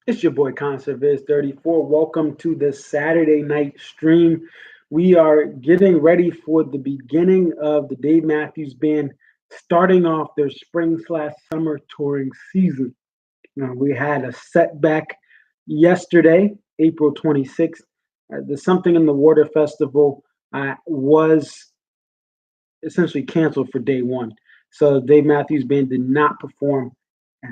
It's your boy ConserViz34. Welcome to the Saturday night stream. We are getting ready for the beginning of the Dave Matthews Band starting off their spring/summer touring season. Now, we had a setback yesterday, April 26th. The Something in the Water Festival was essentially canceled for day one. So Dave Matthews Band did not perform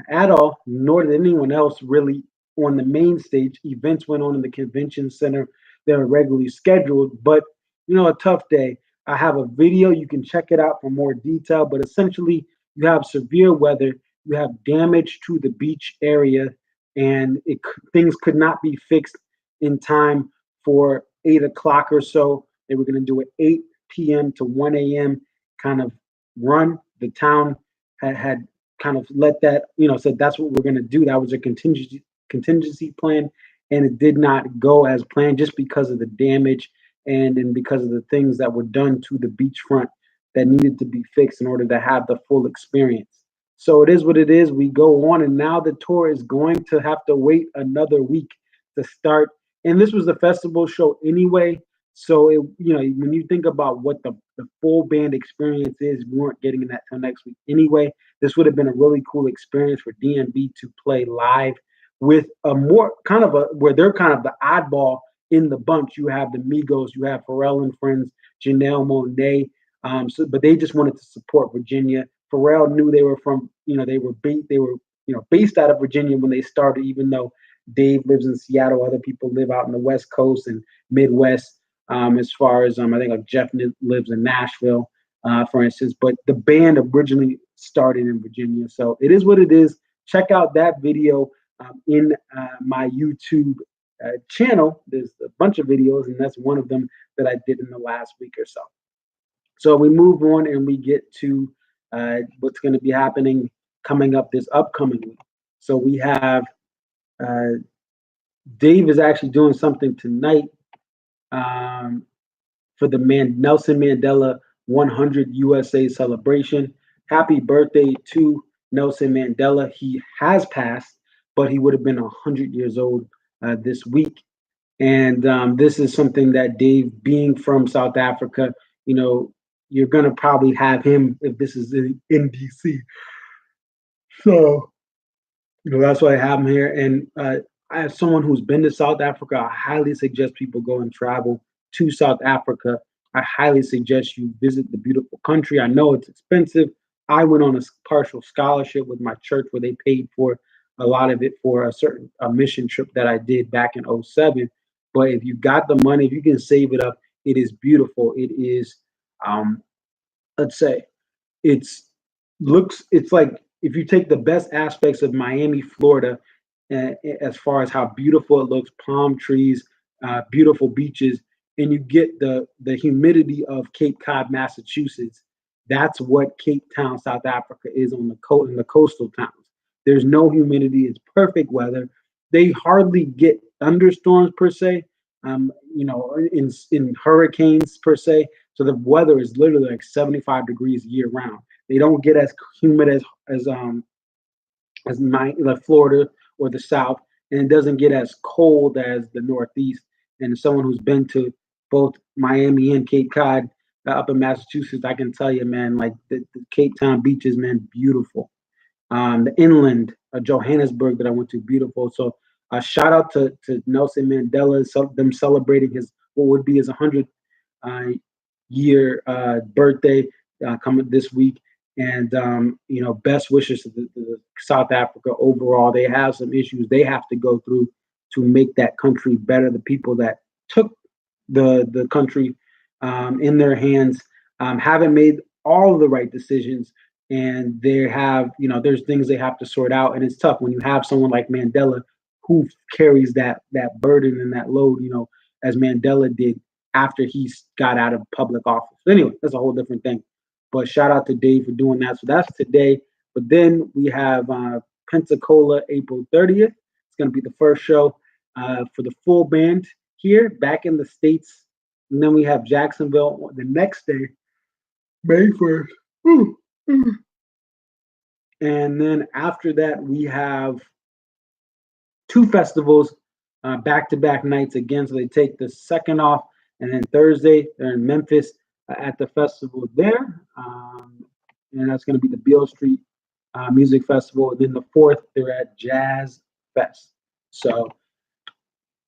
at all, nor did anyone else really on the main stage. Events went on in the convention center that are regularly scheduled, but a tough day. I have a video. You can check it out for more detail, but essentially, you have severe weather, you have damage to the beach area, and things could not be fixed in time for 8 o'clock or so. They were going to do an 8 p.m. to 1 a.m. kind of run. The town had kind of let that, said that's what we're going to do. That was a contingency plan, and it did not go as planned just because of the damage and because of the things that were done to the beachfront that needed to be fixed in order to have the full experience. So it is what it is. We go on, and now the tour is going to have to wait another week to start. And this was the festival show anyway. So when you think about what the full band experience is, we weren't getting that till next week anyway. This would have been a really cool experience for DMB to play live with a more kind of where they're kind of the oddball in the bunch. You have the Migos, you have Pharrell and Friends, Janelle Monáe. But they just wanted to support Virginia. Pharrell knew they were from, they were based out of Virginia when they started, even though Dave lives in Seattle. Other people live out in the West Coast and Midwest. As far as I think like Jeff lives in Nashville, for instance. But the band originally started in Virginia, so it is what it is. Check out that video in my YouTube channel. There's a bunch of videos, and that's one of them that I did in the last week or so. So we move on and we get to what's going to be happening coming up this upcoming week. So we have Dave is actually doing something tonight for the Nelson Mandela 100 USA celebration. Happy birthday to Nelson Mandela. He has passed, but he would have been 100 years old this week. And this is something that Dave, being from South Africa, you're going to probably have him if this is in DC. So, that's why I have him here. And as someone who's been to South Africa, I highly suggest people go and travel to South Africa. I highly suggest you visit the beautiful country. I know it's expensive. I went on a partial scholarship with my church where they paid for a lot of it for a mission trip that I did back in 07. But if you got the money, if you can save it up, it is beautiful. It is, let's say, it's like if you take the best aspects of Miami, Florida, as far as how beautiful it looks, palm trees, beautiful beaches, and you get the humidity of Cape Cod, Massachusetts. That's what Cape Town, South Africa is in the coastal towns. There's no humidity. It's perfect weather. They hardly get thunderstorms per se, in hurricanes per se. So the weather is literally like 75 degrees year round. They don't get as humid like Florida or the South, and it doesn't get as cold as the Northeast. And someone who's been to both Miami and Cape Cod up in Massachusetts, I can tell you, man, like the Cape Town beaches, man, beautiful. The inland, Johannesburg that I went to, beautiful. So shout out to Nelson Mandela, them celebrating what would be his 100 year birthday coming this week. And best wishes to the South Africa overall. They have some issues they have to go through to make that country better. The people that took the country in their hands haven't made all of the right decisions, and they have there's things they have to sort out, and it's tough when you have someone like Mandela who carries that burden and that load, as Mandela did after he got out of public office. Anyway, that's a whole different thing. But shout out to Dave for doing that. So that's today. But then we have Pensacola, April 30th. It's going to be the first show for the full band here back in the States. And then we have Jacksonville the next day, May 1st. And then after that, we have two festivals back-to-back nights again. So they take the second off, and then Thursday they're in Memphis at the festival there, and that's going to be the Beale Street Music Festival. And then the fourth they're at Jazz Fest. So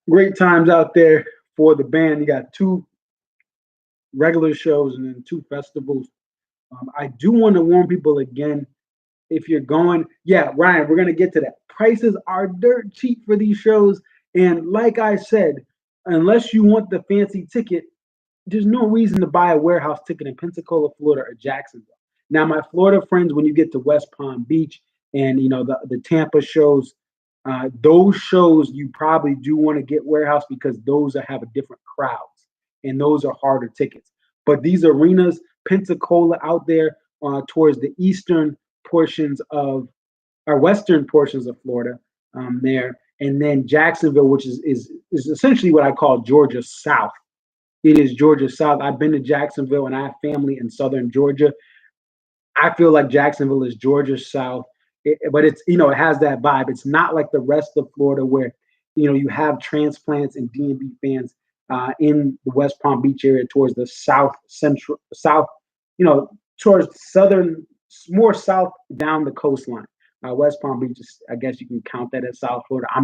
great times out there for the band. You got two regular shows and then two festivals. I do want to warn people again, if you're going, yeah, Ryan, we're going to get to that. Prices are dirt cheap for these shows. And like I said, unless you want the fancy ticket, there's no reason to buy a warehouse ticket in Pensacola, Florida, or Jacksonville. Now, my Florida friends, when you get to West Palm Beach and the Tampa shows, those shows you probably do want to get warehouse because those have a different crowds and those are harder tickets. But these arenas, Pensacola out there towards the eastern portions of or western portions of Florida, there, and then Jacksonville, which is essentially what I call Georgia South. It is Georgia South. I've been to Jacksonville and I have family in southern Georgia. I feel like Jacksonville is Georgia South, but it's it has that vibe. It's not like the rest of Florida where you have transplants and D&B fans in the West Palm Beach area towards the south, towards southern, more south down the coastline. West Palm Beach, I guess you can count that as South Florida. I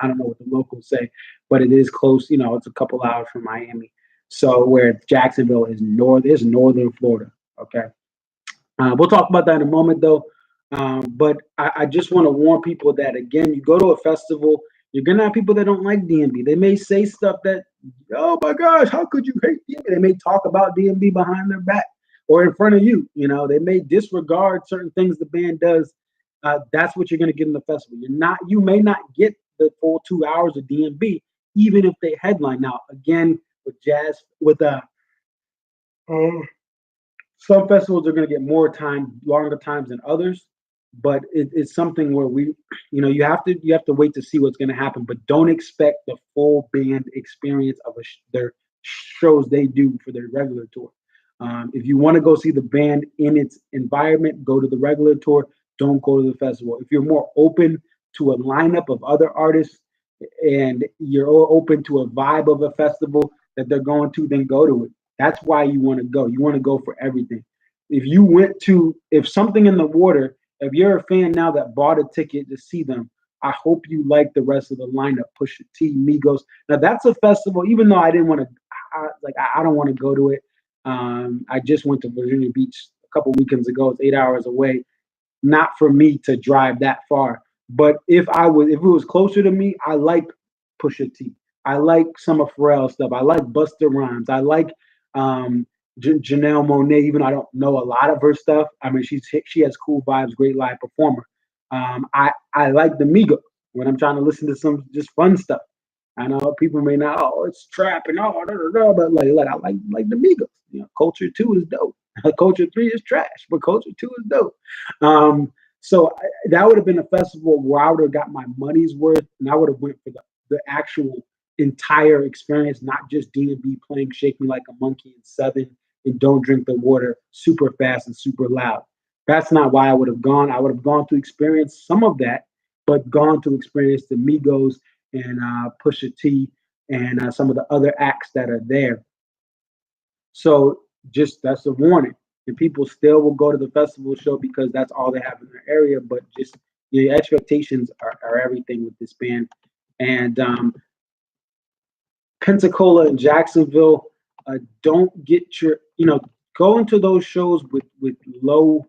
don't know what the locals say, but it is close. It's a couple hours from Miami. So where Jacksonville is northern Florida. Okay. We'll talk about that in a moment, though. But I just want to warn people that, again, you go to a festival, you're going to have people that don't like D&B. They may say stuff that, oh, my gosh, how could you hate D&B? They may talk about D&B behind their back or in front of you. They may disregard certain things the band does. That's what you're going to get in the festival. You may not get the full 2 hours of D&B, even if they headline. Now, again, some festivals are going to get more time, longer times than others, but it's something where you have to wait to see what's going to happen, but don't expect the full band experience of their shows they do for their regular tour. If you want to go see the band in its environment, go to the regular tour. Don't go to the festival. If you're more open to a lineup of other artists and you're open to a vibe of a festival that they're going to, then go to it. That's why you want to go. You want to go for everything. If something in the water, if you're a fan now that bought a ticket to see them, I hope you like the rest of the lineup. Pusha T, Migos. Now that's a festival. Even though I didn't want to, I don't want to go to it. I just went to Virginia Beach a couple weekends ago. It's 8 hours away. Not for me to drive that far. But if it was closer to me, I like Pusha T. I like some of Pharrell's stuff. I like Busta Rhymes. I like Janelle Monáe, even though I don't know a lot of her stuff. I mean, she has cool vibes, great live performer. I like the Migos when I'm trying to listen to some just fun stuff. I know people may not, it's trap and but like I like the Migos. Culture 2 is dope. Culture 3 is trash, but Culture 2 is dope. So that would have been a festival where I would have got my money's worth, and I would have went for the actual entire experience, not just D&B playing "Shake Me Like a Monkey" and Southern and "Don't Drink the Water" super fast and super loud. That's not why I would have gone. I would have gone to experience some of that, but gone to experience the Migos and Pusha T and some of the other acts that are there. So just that's a warning. And people still will go to the festival show because that's all they have in their area. But just your expectations are everything with this band. And Pensacola and Jacksonville, don't get go into those shows with low,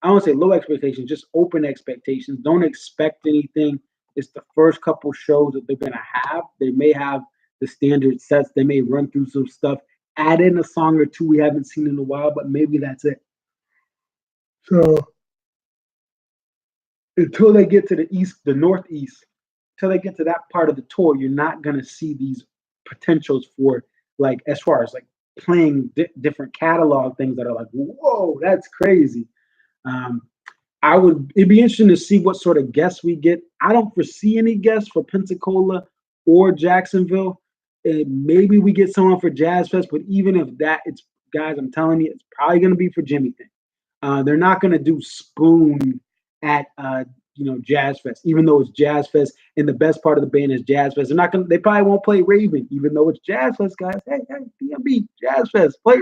I don't want to say low expectations, just open expectations. Don't expect anything. It's the first couple shows that they're going to have. They may have the standard sets. They may run through some stuff, add in a song or two we haven't seen in a while, but maybe that's it. So until they get to the northeast, until they get to that part of the tour, you're not going to see these potentials for, like, as far as like playing different catalog things that are like, whoa, that's crazy. It'd be interesting to see what sort of guests we get. I don't foresee any guests for Pensacola or Jacksonville. Maybe we get someone for Jazz Fest, but even if that, guys, I'm telling you, it's probably going to be for Jimmy thing. They're not going to do Spoon at Jazz Fest, even though it's Jazz Fest, and the best part of the band is Jazz Fest. They're not gonna. They probably won't play Raven, even though it's Jazz Fest, guys. Hey, DMB Jazz Fest, play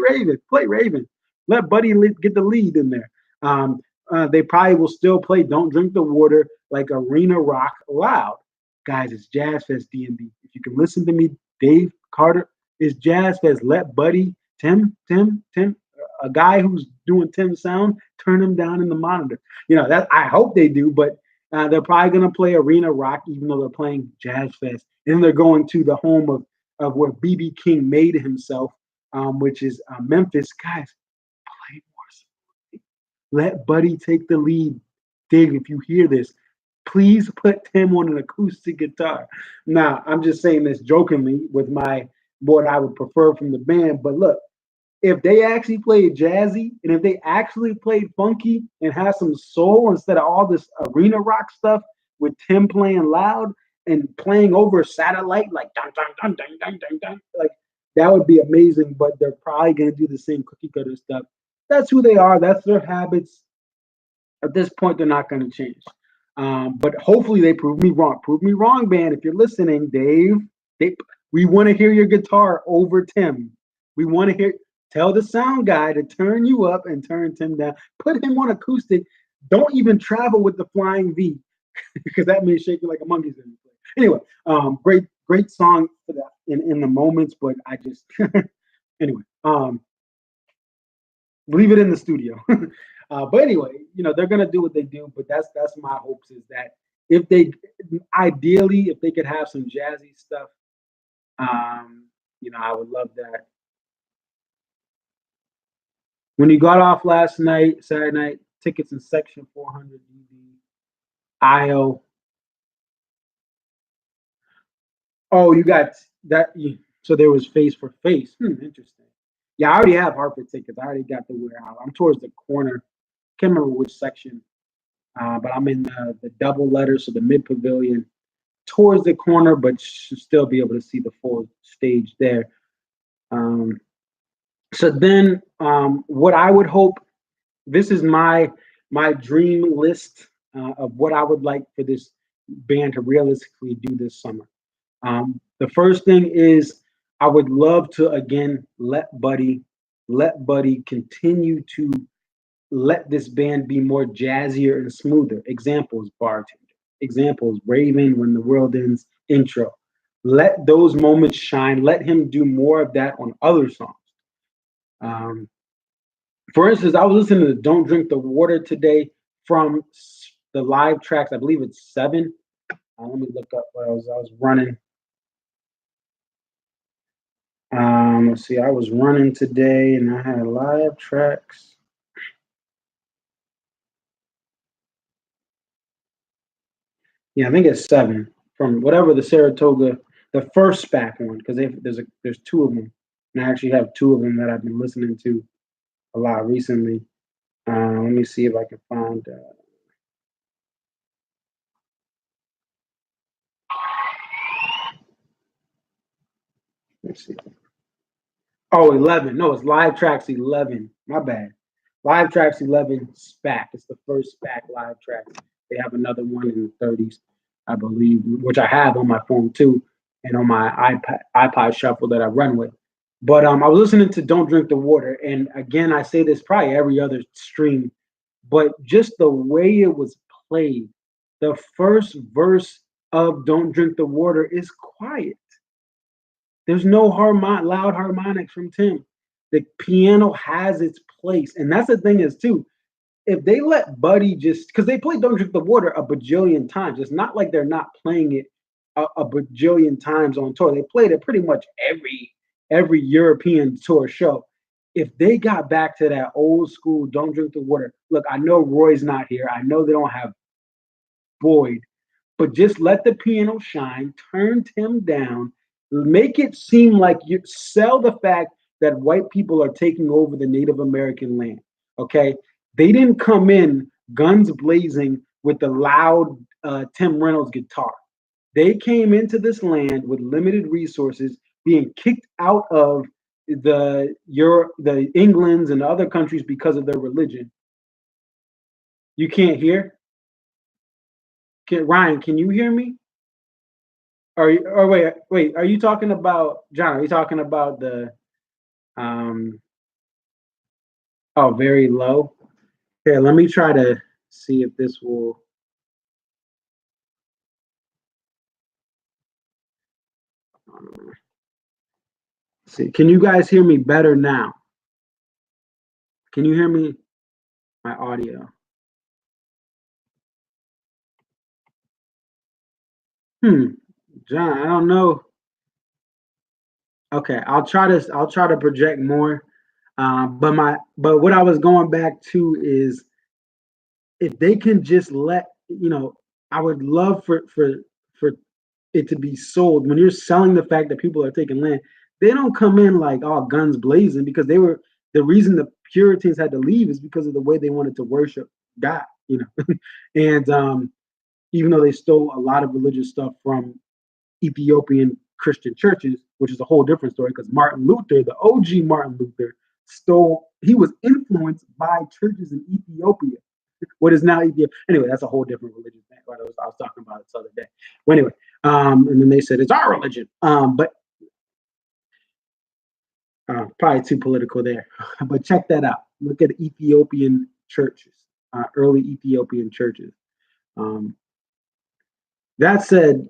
Raven. Let Buddy get the lead in there. They probably will still play "Don't Drink the Water" like Arena Rock loud, guys. It's Jazz Fest, DMB. If you can listen to me, Dave Carter, it's Jazz Fest. Let Buddy, Tim, a guy who's doing Tim's sound, turn him down in the monitor. That I hope they do, but they're probably going to play Arena Rock, even though they're playing Jazz Fest. And then they're going to the home of where BB King made himself, which is Memphis. Guys, play more. Let Buddy take the lead. Dave, if you hear this, please put Tim on an acoustic guitar. Now, I'm just saying this jokingly with what I would prefer from the band, but look, if they actually played jazzy and if they actually played funky and had some soul instead of all this arena rock stuff with Tim playing loud and playing over satellite like dun dun dun dun dun dun dun, like that would be amazing. But they're probably gonna do the same cookie cutter stuff. That's who they are. That's their habits. At this point, they're not going to change. But hopefully, they prove me wrong. Prove me wrong, band. If you're listening, Dave, we want to hear your guitar over Tim. We want to hear. Tell the sound guy to turn you up and turn Tim down. Put him on acoustic. Don't even travel with the flying V because that means shaking like a monkey's in the play. Anyway, great song for that in the moments, but I just anyway, leave it in the studio. But anyway, they're gonna do what they do. But that's my hopes is that if they could have some jazzy stuff, I would love that. When you got off last night, Saturday night, tickets in section 400 IO. Oh, you got that. So there was face for face. Interesting. Yeah, I already have Hartford tickets. I already got the warehouse. I'm towards the corner. Can't remember which section, but I'm in the double letter, so the mid pavilion, towards the corner, but should still be able to see the full stage there. So then, what I would hope, this is my dream list of what I would like for this band to realistically do this summer. The first thing is I would love to again let Buddy continue to let this band be more jazzier and smoother. Examples, Bartender. Examples, Raven, When the World Ends, intro. Let those moments shine. Let him do more of that on other songs. For instance, I was listening to Don't Drink the Water today from the live tracks. I believe it's 7. Let me look up what I was running. Let's see. I was running today and I had live tracks. Yeah, I think it's 7 from whatever the Saratoga, the first SPAC one, because there's 2 of them, and I actually have 2 of them that I've been listening to a lot recently. Let me see if I can find. Let's see. Oh, 11. No, it's Live Tracks 11. My bad. Live Tracks 11 SPAC. It's the first SPAC live track. They have another one in the 30s, I believe, which I have on my phone too, and on my iPod Shuffle that I run with. But I was listening to Don't Drink the Water, and again, I say this probably every other stream, but just the way it was played, the first verse of Don't Drink the Water is quiet. There's no loud harmonics from Tim. The piano has its place, and that's the thing is too. If they let Buddy just because they played "Don't Drink the Water" a bajillion times, it's not like they're not playing it a bajillion times on tour. They played it pretty much every European tour show. If they got back to that old school "Don't Drink the Water," look, I know Roy's not here. I know they don't have Boyd, but just let the piano shine. Turn Tim down. Make it seem like you sell the fact that white people are taking over the Native American land. Okay, they didn't come in guns blazing with the loud Tim Reynolds guitar. They came into this land with limited resources, being kicked out of the Englands and other countries because of their religion. You can't hear? Ryan, can you hear me? Or wait, are you talking about John? Are you talking about the um oh, very low? Okay, let me try to see if this will um, see. Can you guys hear me better now? Can you hear me? My audio. Hmm, John, I don't know. Okay, I'll try to project more. But what I was going back to is if they can just I would love for it to be sold when you're selling the fact that people are taking land. They don't come in like all guns blazing because they were the reason the Puritans had to leave is because of the way they wanted to worship God, and even though they stole a lot of religious stuff from Ethiopian Christian churches, which is a whole different story because Martin Luther, the OG Martin Luther, he was influenced by churches in Ethiopia, what is now Ethiopia. Anyway, that's a whole different religion thing. I was talking about it this other day. Well, anyway, and then they said it's our religion, but probably too political there. But check that out. Look at Ethiopian churches, early Ethiopian churches. Um, that said,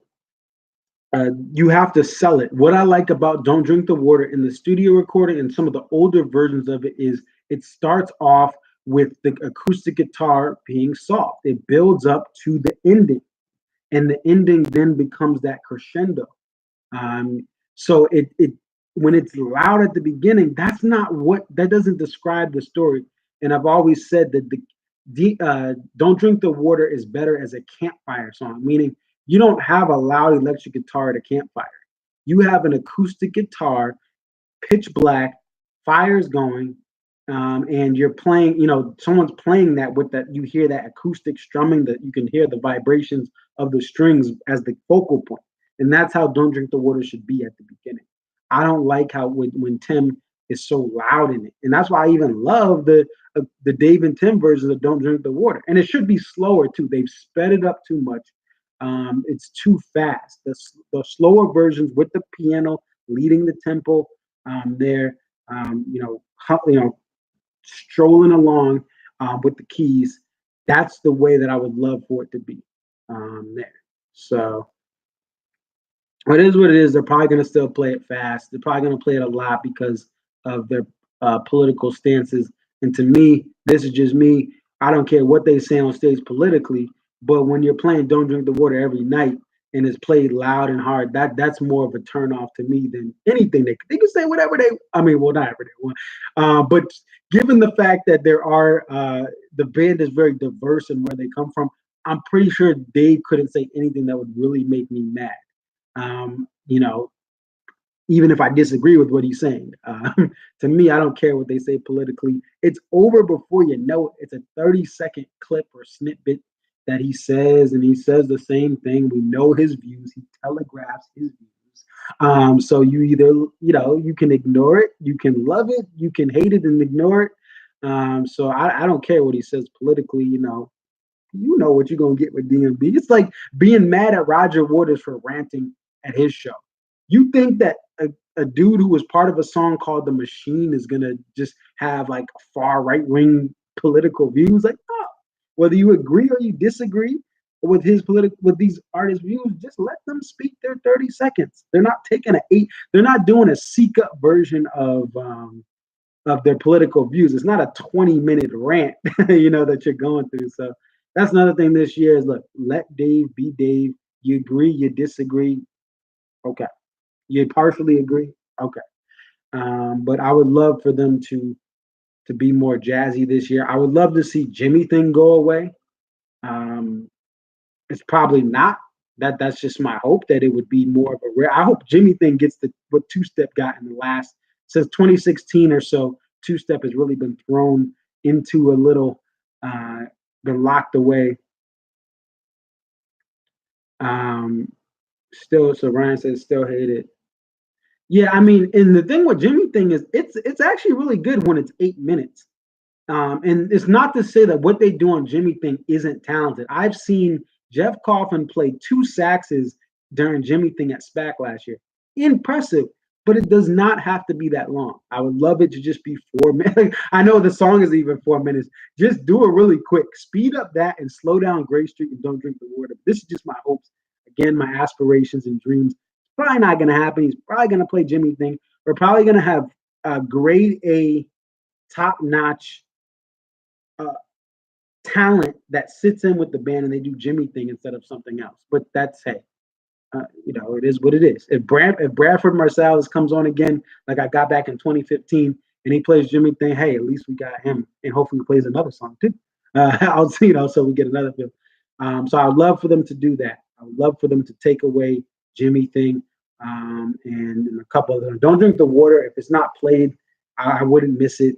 you have to sell it. What I like about Don't Drink the Water in the studio recording and some of the older versions of it is it starts off with the acoustic guitar being soft. It builds up to the ending, and the ending then becomes that crescendo. So it when it's loud at the beginning, that doesn't describe the story. And I've always said that "Don't Drink the Water" is better as a campfire song, meaning you don't have a loud electric guitar at a campfire. You have an acoustic guitar, pitch black, fire's going, and you're playing. Someone's playing that with that. You hear that acoustic strumming, that you can hear the vibrations of the strings as the focal point, and that's how "Don't Drink the Water" should be at the beginning. I don't like how when Tim is so loud in it, and that's why I even love the Dave and Tim versions of "Don't Drink the Water," and it should be slower too. They've sped it up too much. It's too fast. The slower versions with the piano leading the tempo, there, strolling along with the keys. That's the way that I would love for it to be there. So it is what it is. They're probably going to still play it fast. They're probably going to play it a lot because of their political stances. And to me, this is just me. I don't care what they say on stage politically, but when you're playing "Don't Drink the Water" every night and it's played loud and hard, that's more of a turn off to me than anything. They can say whatever they. I mean, well, not whatever they want, but given the fact that the band is very diverse in where they come from, I'm pretty sure Dave couldn't say anything that would really make me mad. Um, you know, Even if I disagree with what he's saying. To me, I don't care what they say politically. It's over before you know it. It's a 30-second clip or snippet that he says, and he says the same thing. We know his views. He telegraphs his views. So you either, you can ignore it, you can love it, you can hate it and ignore it. So I don't care what he says politically. You know what you're gonna get with DMB. It's like being mad at Roger Waters for ranting at his show. You think that a dude who was part of a song called "The Machine" is gonna just have like far right wing political views? Like, no. Whether you agree or you disagree with these artists' views, just let them speak their 30 seconds. They're not taking they're not doing a seek up version of their political views. It's not a 20-minute rant, that you're going through. So that's another thing this year is look, let Dave be Dave. You agree, you disagree. Okay. You partially agree. Okay. But I would love for them to be more jazzy this year. I would love to see Jimmy thing go away. Um, it's probably not. That's just my hope that it would be more of a rare. I hope Jimmy thing gets what Two Step got in the last since 2016 or so. Two Step has really been thrown into a little, been locked away. Still, so Ryan says still hate it. Yeah, I mean, and the thing with Jimmy thing is it's actually really good when it's 8 minutes. And it's not to say that what they do on Jimmy thing isn't talented. I've seen Jeff Coughlin played 2 saxes during Jimmy thing at SPAC last year. Impressive, but it does not have to be that long. I would love it to just be 4 minutes. I know the song is even 4 minutes. Just do it really quick. Speed up that and slow down Gray Street and Don't Drink the Water. This is just my hopes. Again, my aspirations and dreams. Probably not going to happen. He's probably going to play Jimmy thing. We're probably going to have a grade A, top-notch talent that sits in with the band and they do Jimmy thing instead of something else. But that's, hey, it is what it is. If Bradford Marsalis comes on again, like I got back in 2015, and he plays Jimmy thing, hey, at least we got him, and hopefully he plays another song too. I'll see, so we get another feel. So I'd love for them to do that. I would love for them to take away Jimmy thing, and a couple of them. Don't Drink the Water. If it's not played, I wouldn't miss it.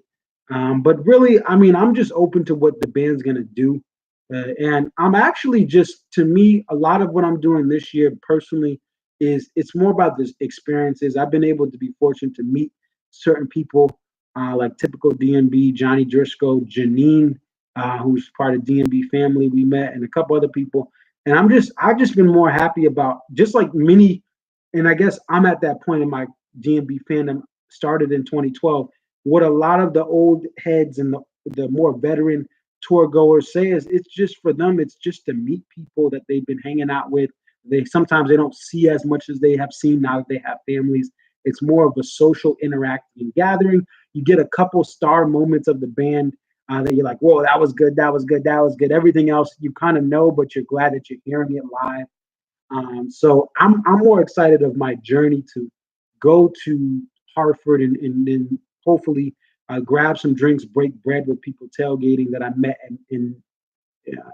But really, I mean, I'm just open to what the band's gonna do. And I'm actually to me, a lot of what I'm doing this year personally it's more about this experiences. I've been able to be fortunate to meet certain people, like typical DMB, Johnny Driscoll, Janine, who's part of DMB family we met, and a couple other people. And I've just been more happy about just like many, and I guess I'm at that point in my DMB fandom started in 2012. What a lot of the old heads and the more veteran tour goers say is it's just for them, it's just to meet people that they've been hanging out with. Sometimes they don't see as much as they have seen now that they have families. It's more of a social interacting gathering. You get a couple star moments of the band that you're like, whoa, that was good, that was good, that was good. Everything else you kind of know, but you're glad that you're hearing it live. So I'm more excited of my journey to go to Hartford and then hopefully grab some drinks, break bread with people tailgating that I met in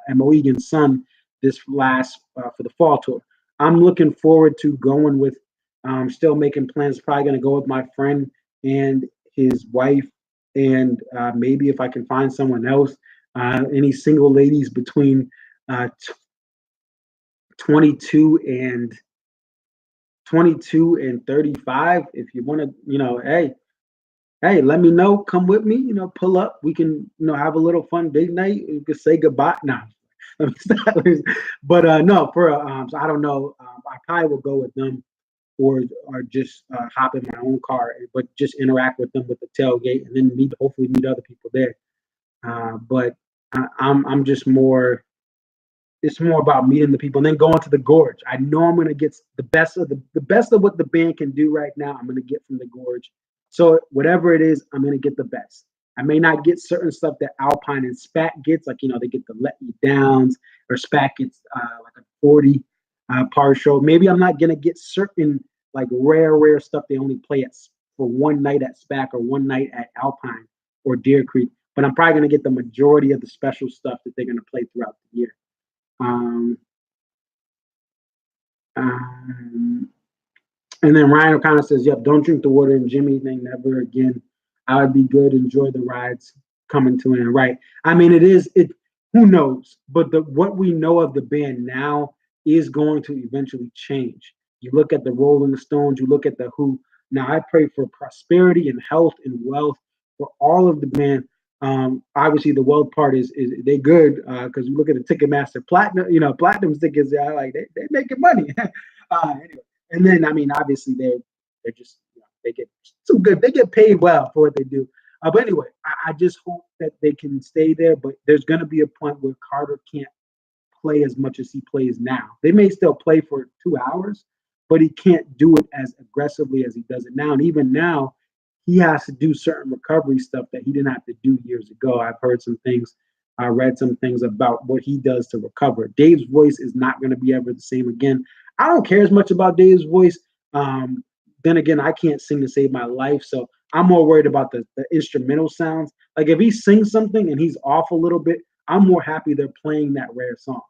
Mohegan Sun this last for the fall tour. I'm looking forward to going with. Still making plans. Probably going to go with my friend and his wife, and maybe if I can find someone else. Any single ladies between 22 and 35. If you want to, hey, let me know. Come with me. Pull up. We can, have a little fun date night. We can say goodbye. Nah, let me stop. But no, so I don't know. I probably will go with them, or just hop in my own car, but just interact with them with the tailgate, and then hopefully meet other people there. But I'm just more. It's more about meeting the people and then going to the Gorge. I know I'm going to get the best of the best of what the band can do right now. I'm going to get from the Gorge. So whatever it is, I'm going to get the best. I may not get certain stuff that Alpine and SPAC gets, like they get the Let You Downs, or SPAC gets like a 40 partial. Maybe I'm not going to get certain like rare stuff they only play for one night at SPAC or one night at Alpine or Deer Creek. But I'm probably going to get the majority of the special stuff that they're going to play throughout the year. And then Ryan O'Connor says, yep, don't drink the water and Jimmy thing never again. I would be good. Enjoy the rides coming to an end. Right. I mean, who knows? But what we know of the band now is going to eventually change. You look at the Rolling Stones, you look at the Who. Now I pray for prosperity and health and wealth for all of the band. Obviously the wealth part is they good because we look at the Ticketmaster platinum tickets, like they making money. Anyway, and then I mean obviously they're just they get so good, they get paid well for what they do. But anyway, I just hope that they can stay there. But there's going to be a point where Carter can't play as much as he plays now. They may still play for 2 hours, but he can't do it as aggressively as he does it now. And even now, he has to do certain recovery stuff that he didn't have to do years ago. I've heard some things, I read some things about what he does to recover. Dave's voice is not going to be ever the same again. I don't care as much about Dave's voice. Then again, I can't sing to save my life, so I'm more worried about the instrumental sounds. Like if he sings something and he's off a little bit, I'm more happy they're playing that rare song.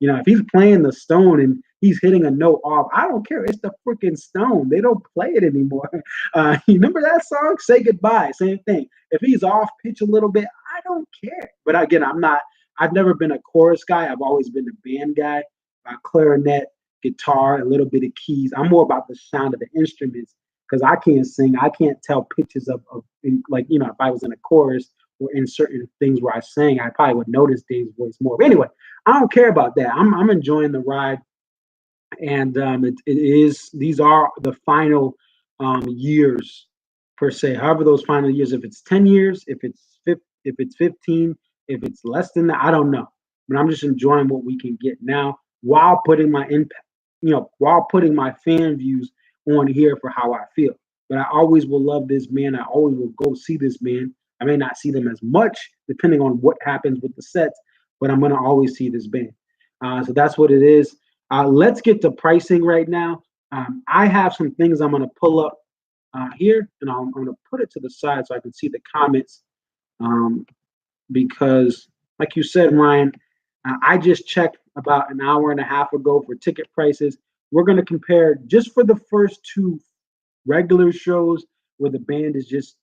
If he's playing the Stone and he's hitting a note off, I don't care. It's the freaking Stone. They don't play it anymore. You remember that song? Say Goodbye. Same thing. If he's off pitch a little bit, I don't care. But again, I've never been a chorus guy. I've always been a band guy. Clarinet, guitar, a little bit of keys. I'm more about the sound of the instruments because I can't sing. I can't tell pitches of like, if I was in a chorus or in certain things where I sang, I probably would notice Dave's voice more. But anyway, I don't care about that. I'm enjoying the ride, and it is these are the final years per se. However, those final years, if it's 10 years, if it's 15, if it's less than that, I don't know. But I'm just enjoying what we can get now while putting my impact, while putting my fan views on here for how I feel. But I always will love this man. I always will go see this man. I may not see them as much depending on what happens with the sets, but I'm gonna always see this band. So that's what it is. Let's get to pricing right now. I have some things I'm gonna pull up here, and I'm gonna put it to the side so I can see the comments. Um, because, like you said, Ryan, I just checked about an hour and a half ago for ticket prices. We're going to compare just for the first two regular shows where the band is just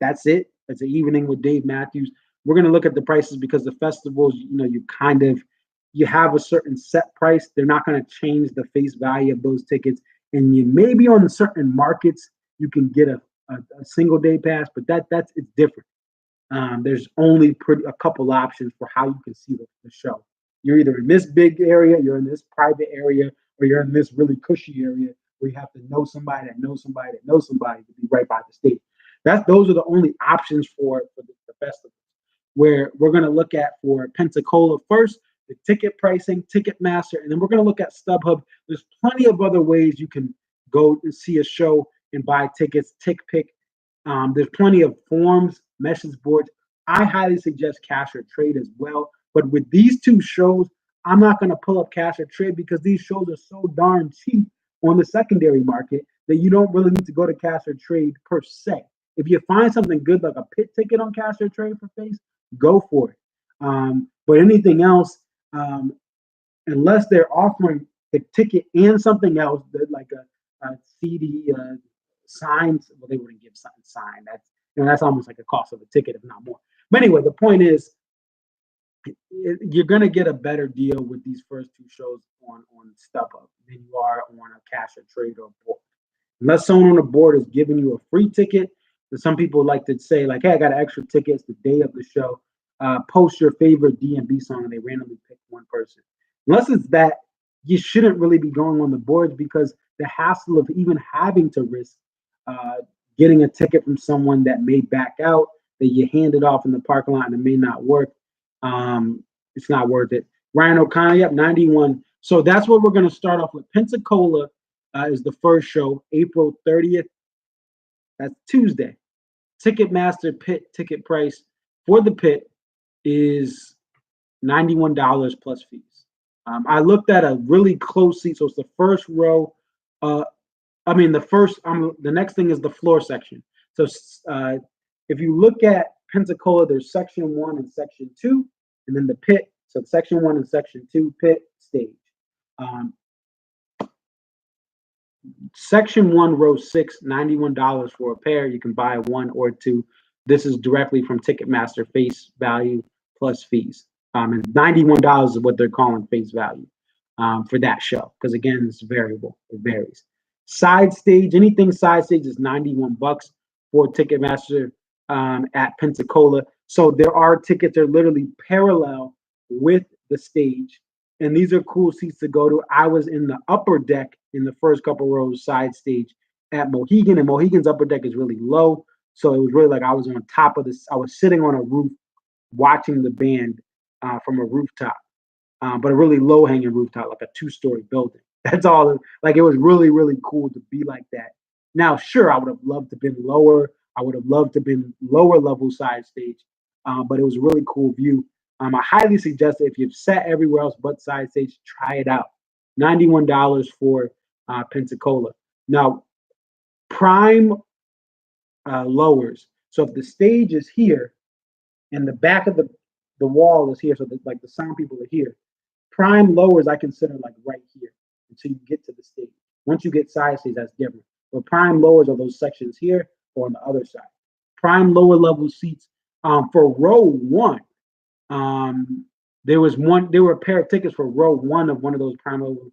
that's it. It's an evening with Dave Matthews. We're going to look at the prices because the festivals, you have a certain set price. They're not going to change the face value of those tickets, and you maybe on certain markets you can get a single day pass, but that's it's different. There's only a couple options for how you can see the show. You're either in this big area, you're in this private area, or you're in this really cushy area where you have to know somebody that knows somebody that knows somebody to be right by the stage. Those are the only options for the festival. Where we're going to look at for Pensacola first, the ticket pricing, Ticketmaster, and then we're going to look at StubHub. There's plenty of other ways you can go and see a show and buy tickets. TickPick. There's plenty of forms, message boards. I highly suggest Cash or Trade as well. But with these two shows, I'm not going to pull up Cash or Trade because these shows are so darn cheap on the secondary market that you don't really need to go to Cash or Trade per se. If you find something good like a pit ticket on Cash or Trade for face, go for it. But anything else, unless they're offering the ticket and something else, like a CD signed, well, they wouldn't give something signed. That's almost like a cost of a ticket, if not more. But anyway, the point is, you're going to get a better deal with these first two shows on StubHub than you are on a Cash or Trade or board. Unless someone on the board is giving you a free ticket, some people like to say, like, hey, I got an extra ticket. It's the day of the show. Post your favorite DMB song, and they randomly pick one person. Unless it's that, you shouldn't really be going on the boards because the hassle of even having to risk getting a ticket from someone that may back out, that you hand it off in the parking lot and it may not work. It's not worth it. Ryan O'Connor, yep, 91. So that's what we're going to start off with. Pensacola is the first show, April 30th. That's Tuesday. Ticketmaster pit ticket price for the pit is $91 plus fees. I looked at a really close seat, so it's the first row. The next thing is the floor section. So if you look at Pensacola, there's section 1 and section 2, and then the pit. So section 1 and section 2, pit, stage. Section 1, row 6, $91 for a pair. You can buy one or two. This is directly from Ticketmaster face value plus fees. And $91 is what they're calling face value for that show. Because again, it's variable. It varies. Side stage, anything side stage is $91 for Ticketmaster at Pensacola. So there are tickets that are literally parallel with the stage. And these are cool seats to go to. I was in the upper deck in the first couple rows, side stage at Mohegan, and Mohegan's upper deck is really low. So it was really like I was on top of this. I was sitting on a roof watching the band from a rooftop, but a really low hanging rooftop, like a 2-story building. That's all. Like it was really, really cool to be like that. Now, sure, I would have loved to have been lower. I would have loved to have been lower level side stage, but it was a really cool view. I highly suggest that if you've sat everywhere else but side stage, try it out. $91 for Pensacola. Now, prime lowers. So if the stage is here and the back of the wall is here, so like the sound people are here, prime lowers I consider like right here until you get to the stage. Once you get side stage, that's different. But prime lowers are those sections here or on the other side. Prime lower level seats for row 1. There were a pair of tickets for row 1 of one of those prime level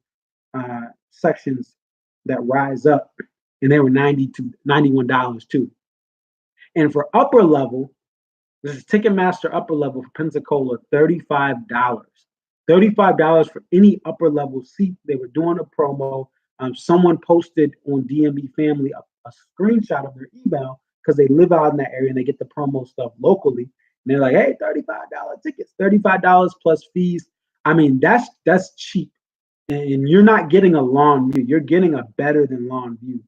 sections that rise up, and they were $91 too. And for upper level, this is Ticketmaster upper level for Pensacola, $35. $35 for any upper level seat. They were doing a promo. Someone posted on DMV Family a screenshot of their email because they live out in that area and they get the promo stuff locally. And they're like, hey, $35 tickets, $35 plus fees. I mean, that's cheap. And you're not getting a lawn view. You're getting a better than lawn view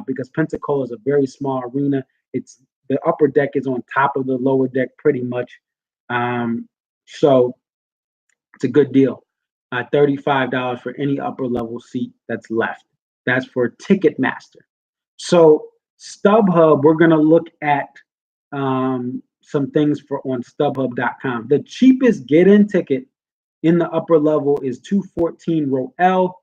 because Pensacola is a very small arena. It's the upper deck is on top of the lower deck pretty much. So it's a good deal. $35 for any upper level seat that's left. That's for Ticketmaster. So StubHub, we're going to look at some things for on StubHub.com. The cheapest get-in ticket in the upper level is 214 row L,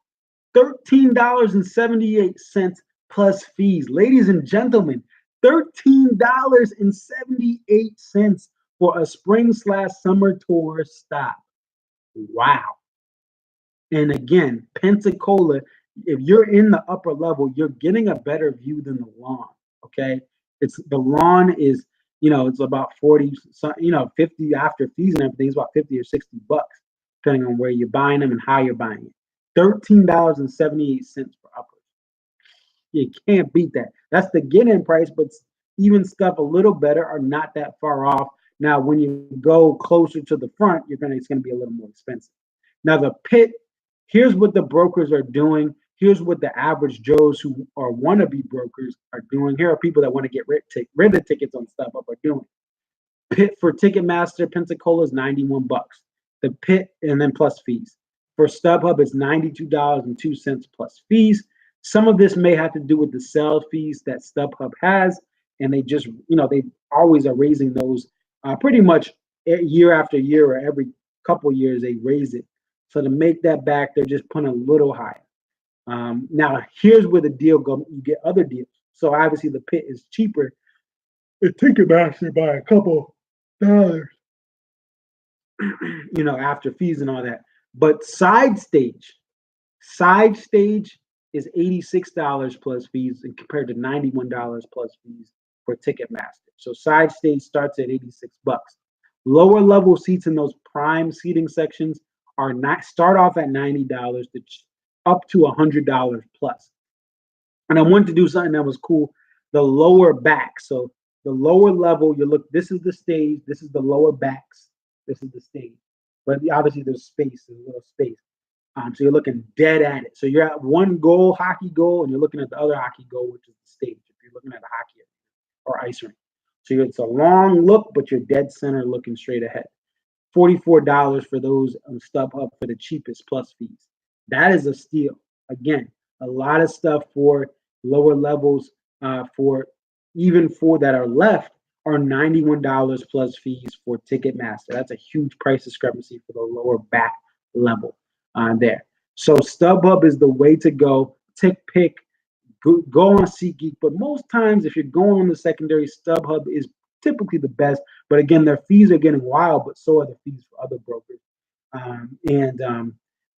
$13.78 plus fees. Ladies and gentlemen, $13.78 for a spring/summer tour stop. Wow. And again, Pensacola, if you're in the upper level, you're getting a better view than the lawn. Okay. The lawn is, it's about 40, 50 after fees and everything. It's about 50 or 60 bucks, depending on where you're buying them and how you're buying it. $13.78 for uppers. You can't beat that. That's the get-in price, but even stuff a little better are not that far off. Now, when you go closer to the front, it's gonna be a little more expensive. Now, the pit, here's what the brokers are doing. Here's what the average Joes who are wannabe brokers are doing. Here are people that want to get rid of tickets on StubHub are doing. Pit for Ticketmaster, Pensacola is 91 bucks. The pit and then plus fees. For StubHub, it's $92.02 plus fees. Some of this may have to do with the sales fees that StubHub has, and they just, they always are raising those pretty much year after year or every couple years they raise it. So to make that back, they're just putting a little higher. Now, here's where the deal goes. You get other deals. So obviously the pit is cheaper. The Ticketmaster by a couple dollars, after fees and all that. But side stage is $86 plus fees and compared to $91 plus fees for Ticketmaster. So side stage starts at 86 bucks. Lower level seats in those prime seating sections start off at $90 up to $100 plus. And I wanted to do something that was cool. The lower back. So the lower level, this is the stage, this is the lower backs, this is the stage. But obviously there's a little space. So you're looking dead at it. So you're at one hockey goal, and you're looking at the other hockey goal, which is the stage. If you're looking at a hockey or ice rink. So it's a long look, but you're dead center looking straight ahead. $44 for those on StubHub for the cheapest plus fees. That is a steal. Again, a lot of stuff for lower levels for that are left are $91 plus fees for Ticketmaster. That's a huge price discrepancy for the lower back level there. So StubHub is the way to go. Pick, go on SeatGeek, but most times if you're going on the secondary, StubHub is typically the best. But again, their fees are getting wild, but so are the fees for other brokers.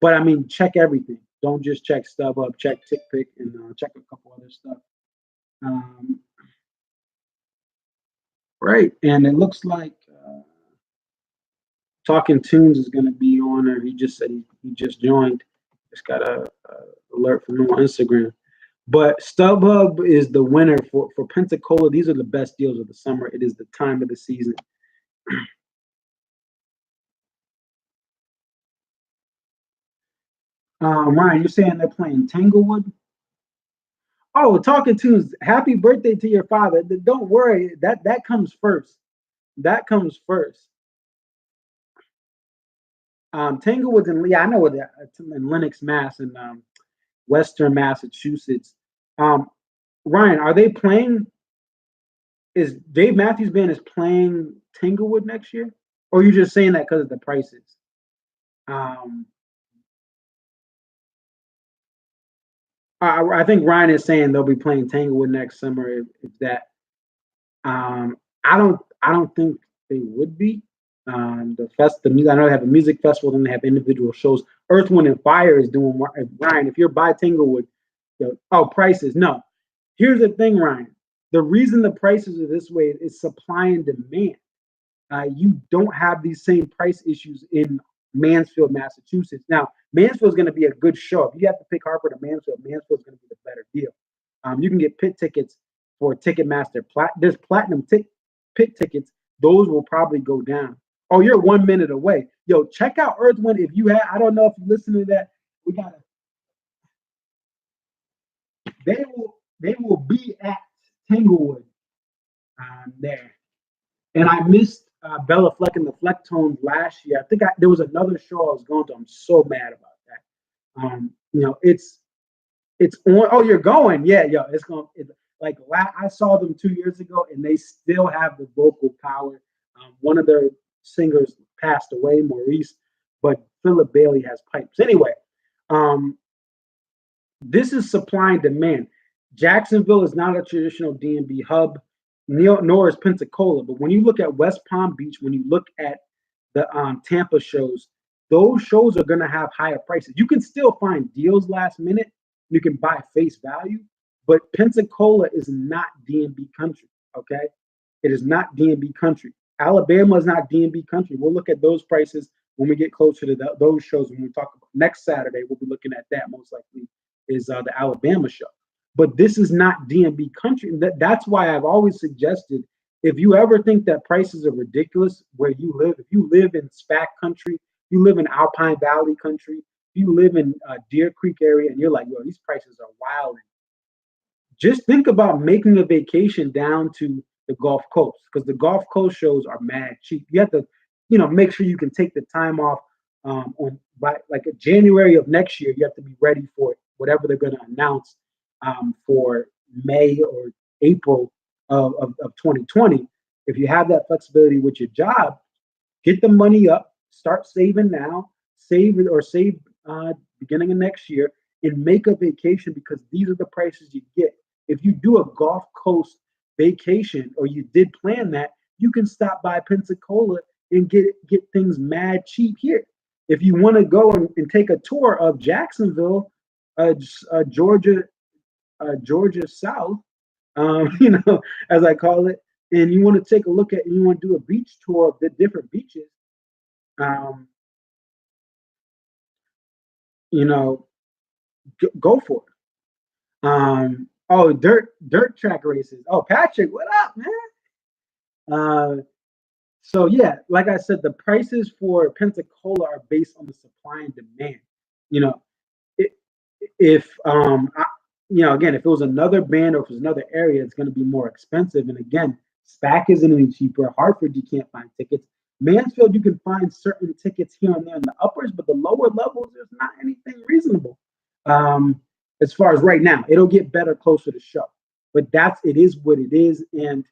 But I mean, check everything. Don't just check StubHub. Check TickPick and check a couple other stuff. Right, and it looks like Talking Tunes is going to be on there. He just said he just joined. Just got a alert from him on Instagram. But StubHub is the winner for Pensacola. These are the best deals of the summer. It is the time of the season. Ryan, you're saying they're playing Tanglewood? Oh, Talking Tunes, happy birthday to your father. Don't worry, that comes first. That comes first. Tanglewood's I know what in Lenox, Mass, and Western Massachusetts. Ryan, are they playing? Is Dave Matthews Band is playing Tanglewood next year, or are you just saying that because of the prices? I think Ryan is saying they'll be playing Tanglewood next summer. If that, I don't think they would be. The music. I know they have a music festival, then they have individual shows. Earth, Wind, and Fire is doing. Ryan, if you're by Tanglewood, prices. No, here's the thing, Ryan. The reason the prices are this way is supply and demand. You don't have these same price issues in Mansfield, Massachusetts. Now, Mansfield is going to be a good show. If you have to pick Hartford or Mansfield, Mansfield is going to be the better deal. You can get pit tickets for Ticketmaster. There's platinum pit tickets. Those will probably go down. Oh, you're 1 minute away. Yo, check out Earth Wind if you have. I don't know if you listen to that. We got to. They will be at Tanglewood there. And I missed Bella Fleck and the Flecktones last year. I think there was another show I was going to. I'm so mad about that. It's on. Oh, you're going? Yeah, it's going. I saw them 2 years ago, and they still have the vocal power. One of their singers passed away, Maurice, but Philip Bailey has pipes. Anyway, this is supply and demand. Jacksonville is not a traditional D&B hub, nor is Pensacola. But when you look at West Palm Beach, when you look at the Tampa shows, those shows are going to have higher prices. You can still find deals last minute. You can buy face value, but Pensacola is not D&B country, okay? It is not D&B country. Alabama is not D&B country. We'll look at those prices when we get closer to those shows. When we talk about next Saturday, we'll be looking at that most likely is the Alabama show. But this is not D&B country. That's why I've always suggested, if you ever think that prices are ridiculous where you live, if you live in SPAC country, you live in Alpine Valley country, you live in Deer Creek area, and you're like, yo, these prices are wild. Just think about making a vacation down to the Gulf Coast, because the Gulf Coast shows are mad cheap. You have to, make sure you can take the time off by January of next year. You have to be ready for it, whatever they're going to announce for May or April of 2020. If you have that flexibility with your job, get the money up, start saving now, save beginning of next year, and make a vacation, because these are the prices you get. If you do a Gulf Coast vacation, or you did plan that, you can stop by Pensacola and get things mad cheap here. If you want to go and take a tour of Jacksonville, Georgia South, as I call it, and you want to take a look at, and you want to do a beach tour of the different beaches, go for it. Dirt track races. Oh, Patrick, what up, man? So yeah, like I said, the prices for Pensacola are based on the supply and demand. Again, if it was another band or if it was another area, it's going to be more expensive. And again, SPAC isn't any cheaper. Hartford, you can't find tickets. Mansfield, you can find certain tickets here and there in the uppers, but the lower levels, there's not anything reasonable. As far as right now, it'll get better closer to show, but it is what it is. And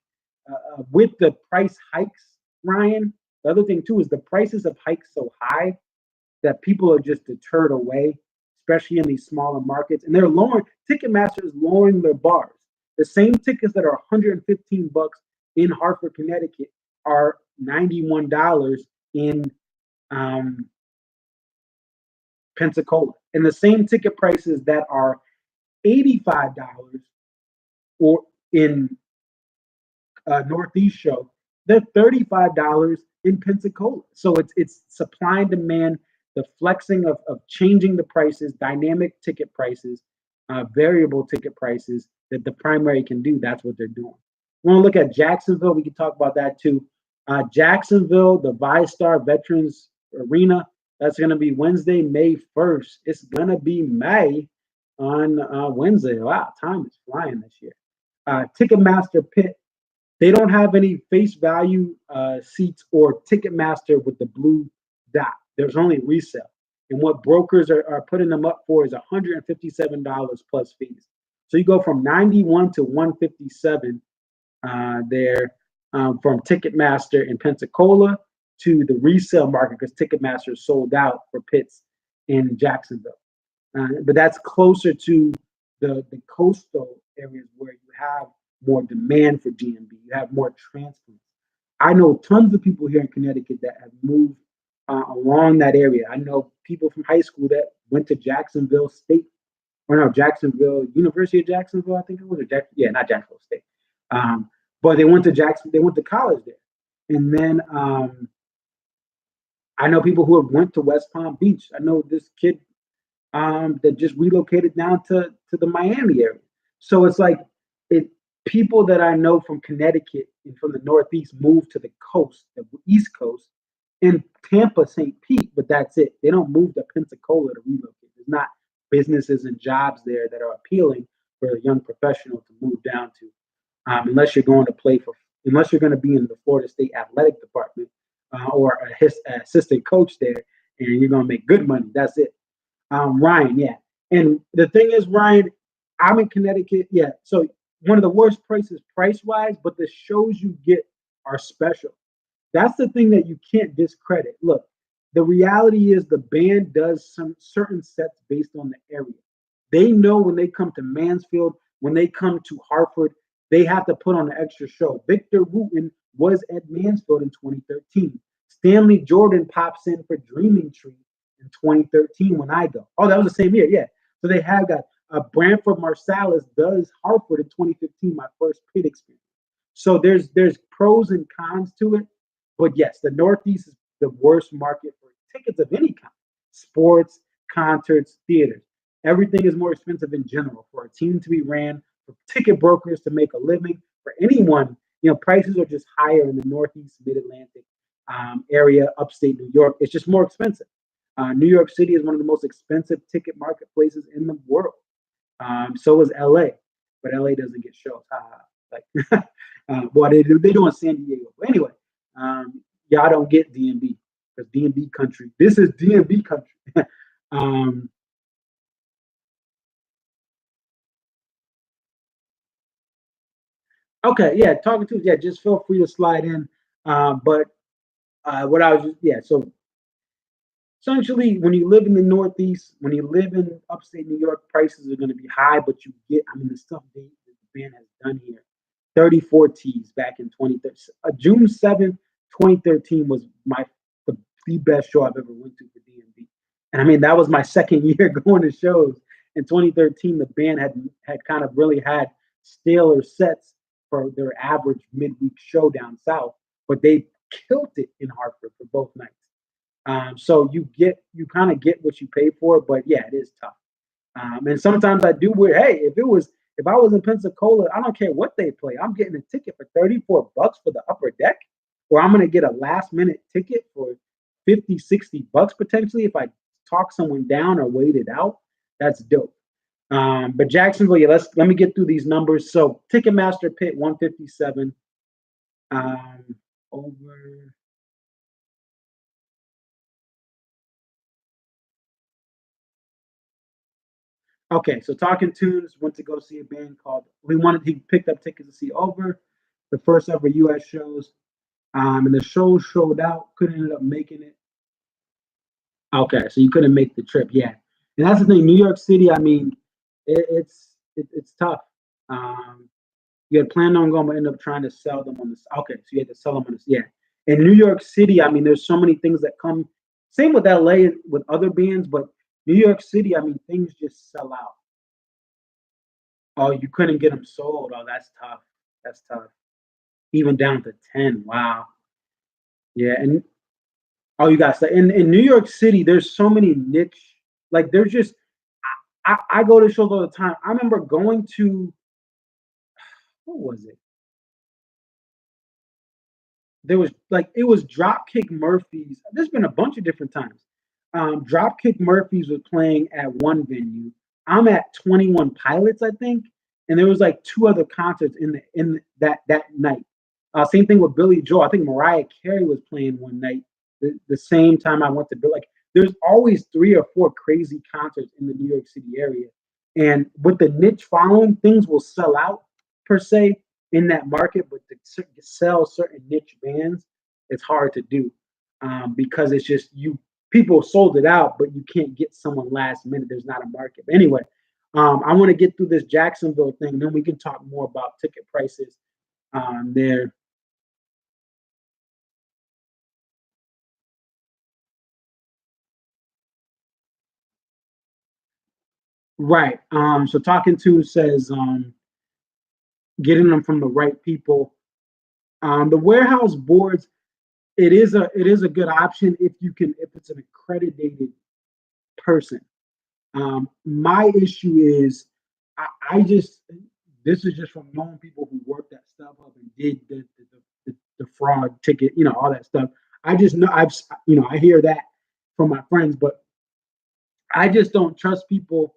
with the price hikes, Ryan, the other thing too is the prices have hiked so high that people are just deterred away, especially in these smaller markets. And they're Ticketmaster is lowering their bars. The same tickets that are $115 in Hartford, Connecticut are $91 in Pensacola. And the same ticket prices that are $85 or in Northeast show, they're $35 in Pensacola. So it's supply and demand, the flexing of changing the prices, dynamic ticket prices, variable ticket prices that the primary can do. That's what they're doing. We want to look at Jacksonville. We can talk about that too. Jacksonville, the VyStar Veterans Arena, that's going to be Wednesday, May 1st. It's going to be May on Wednesday. Wow, time is flying this year. Ticketmaster Pit, they don't have any face value seats or Ticketmaster with the blue dot. There's only resale. And what brokers are putting them up for is $157 plus fees. So you go from 91 to 157 there from Ticketmaster in Pensacola to the resale market, because Ticketmaster is sold out for pits in Jacksonville. But that's closer to the coastal areas where you have more demand for D&B. You have more transplants. I know tons of people here in Connecticut that have moved along that area. I know people from high school that went to Jacksonville State, or no, University of Jacksonville, I think it was. Not Jacksonville State. But they went to college there. And then I know people who have went to West Palm Beach. I know this kid that just relocated down to the Miami area. So it's like it people that I know from Connecticut and from the Northeast move to the coast, the East Coast, in Tampa, St. Pete, but that's it. They don't move to Pensacola to relocate. There's not businesses and jobs there that are appealing for a young professional to move down to, unless you're going to play for, unless you're going to be in the Florida State Athletic Department or assistant coach there, and you're going to make good money. That's it. Ryan, yeah. And the thing is, Ryan, I'm in Connecticut, yeah. So one of the worst prices price wise, but the shows you get are special. That's the thing that you can't discredit. Look, the reality is the band does some certain sets based on the area. They know when they come to Mansfield, when they come to Hartford, they have to put on an extra show. Victor Wooten was at Mansfield in 2013. Stanley Jordan pops in for Dreaming Tree in 2013 when I go. Oh, that was the same year, yeah. So they have got Branford Marsalis does Hartford in 2015, my first pit experience. So there's pros and cons to it, but yes, the Northeast is the worst market for tickets of any kind. Sports, concerts, theaters. Everything is more expensive in general for a team to be ran, for ticket brokers to make a living, for anyone. Prices are just higher in the Northeast, Mid Atlantic area, upstate New York. It's just more expensive. New York City is one of the most expensive ticket marketplaces in the world. So is LA, but LA doesn't get shows. Like, well, they do. They do in San Diego. But anyway, y'all don't get DMV because DMV country. This is DMV country. um, okay, yeah, talking to yeah, just feel free to slide in. But what I was just yeah, so essentially, when you live in the Northeast, when you live in upstate New York, prices are going to be high, but you get, I mean, the stuff the band has done here. 34 T's back in 2013. June 7th, 2013 was the, the best show I've ever went to for DMV. And I mean, that was my second year going to shows. In 2013, the band had kind of really had staler sets for their average midweek show down south, but they killed it in Hartford for both nights. So you kind of get what you pay for, but yeah, it is tough. And sometimes I do weird. Hey, if I was in Pensacola, I don't care what they play. I'm getting a ticket for $34 for the upper deck, or I'm gonna get a last minute ticket for 50, $60 potentially if I talk someone down or wait it out. That's dope. But Jacksonville, yeah, let me get through these numbers. So Ticketmaster pit 157 over. Okay, so Talking Tunes went to go see a band called. He picked up tickets to see Over, the first ever U.S. shows. And the show showed out, couldn't end up making it. Okay, so you couldn't make the trip, yeah. And that's the thing, New York City. I mean, it's tough. Um, you had planned on going, but ended up trying to sell them on this. Okay, so you had to sell them on this, yeah. In New York City, I mean, there's so many things that come. Same with LA with other bands, but New York City, I mean, things just sell out. Oh, you couldn't get them sold. Oh, that's tough. That's tough. Even down to 10. Wow. Yeah, and oh, you guys, in New York City, there's so many niche. Like there's just I go to shows all the time. I remember going to what was it? There was like it was Dropkick Murphys. There's been a bunch of different times. Dropkick Murphys was playing at one venue. I'm at 21 Pilots, I think, and there was like two other concerts in that night. Same thing with Billy Joel. I think Mariah Carey was playing one night. The same time I went to Bill. Like, there's always three or four crazy concerts in the New York City area, and with the niche following, things will sell out per se in that market. But to sell certain niche bands, it's hard to do because it's just you people sold it out, but you can't get someone last minute. There's not a market. But anyway, I want to get through this Jacksonville thing, then we can talk more about ticket prices there. Right. So Talking to says getting them from the right people. The warehouse boards. it is a good option if it's an accredited person. My issue is I just this is just from knowing people who worked at StubHub and did the fraud ticket, all that stuff. I just know I hear that from my friends, but I just don't trust people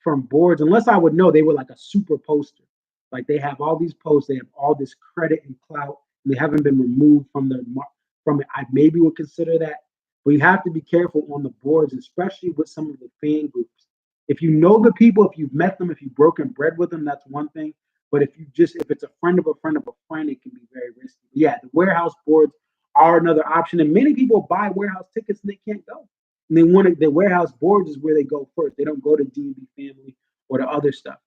from boards unless I would know they were like a super poster. Like they have all these posts, they have all this credit and clout, and they haven't been removed from it. I maybe would consider that, but you have to be careful on the boards, especially with some of the fan groups. If you know the people, if you've met them, if you've broken bread with them, that's one thing. But if it's a friend of a friend of a friend, it can be very risky. Yeah, the warehouse boards are another option, and many people buy warehouse tickets and they can't go. And they want the warehouse boards is where they go first. They don't go to D&B Family or the other stuff.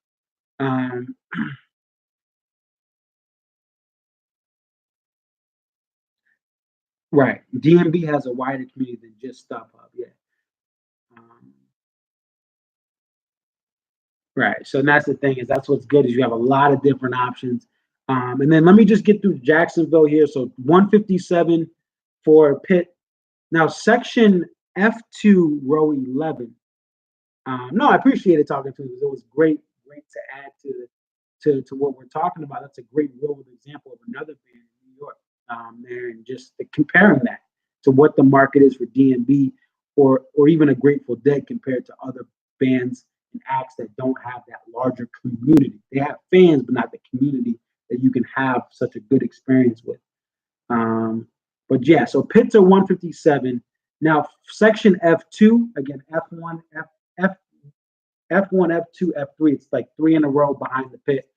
Um, right. DMB has a wider community than just StubHub. Yeah. Um, right. So that's the thing is that's what's good is you have a lot of different options. And then let me just get through Jacksonville here. So 157 for Pitt. Now section F2 row 11. No, I appreciated talking to you. It was great to add to what we're talking about. That's a great real world example of another band in New York there, and just comparing that to what the market is for DMB or even a Grateful Dead compared to other bands and acts that don't have that larger community. They have fans, but not the community that you can have such a good experience with. Um, but yeah, so pits are 157. Now section F2 again, F1, F F1, F2, F3. It's like three in a row behind the pit.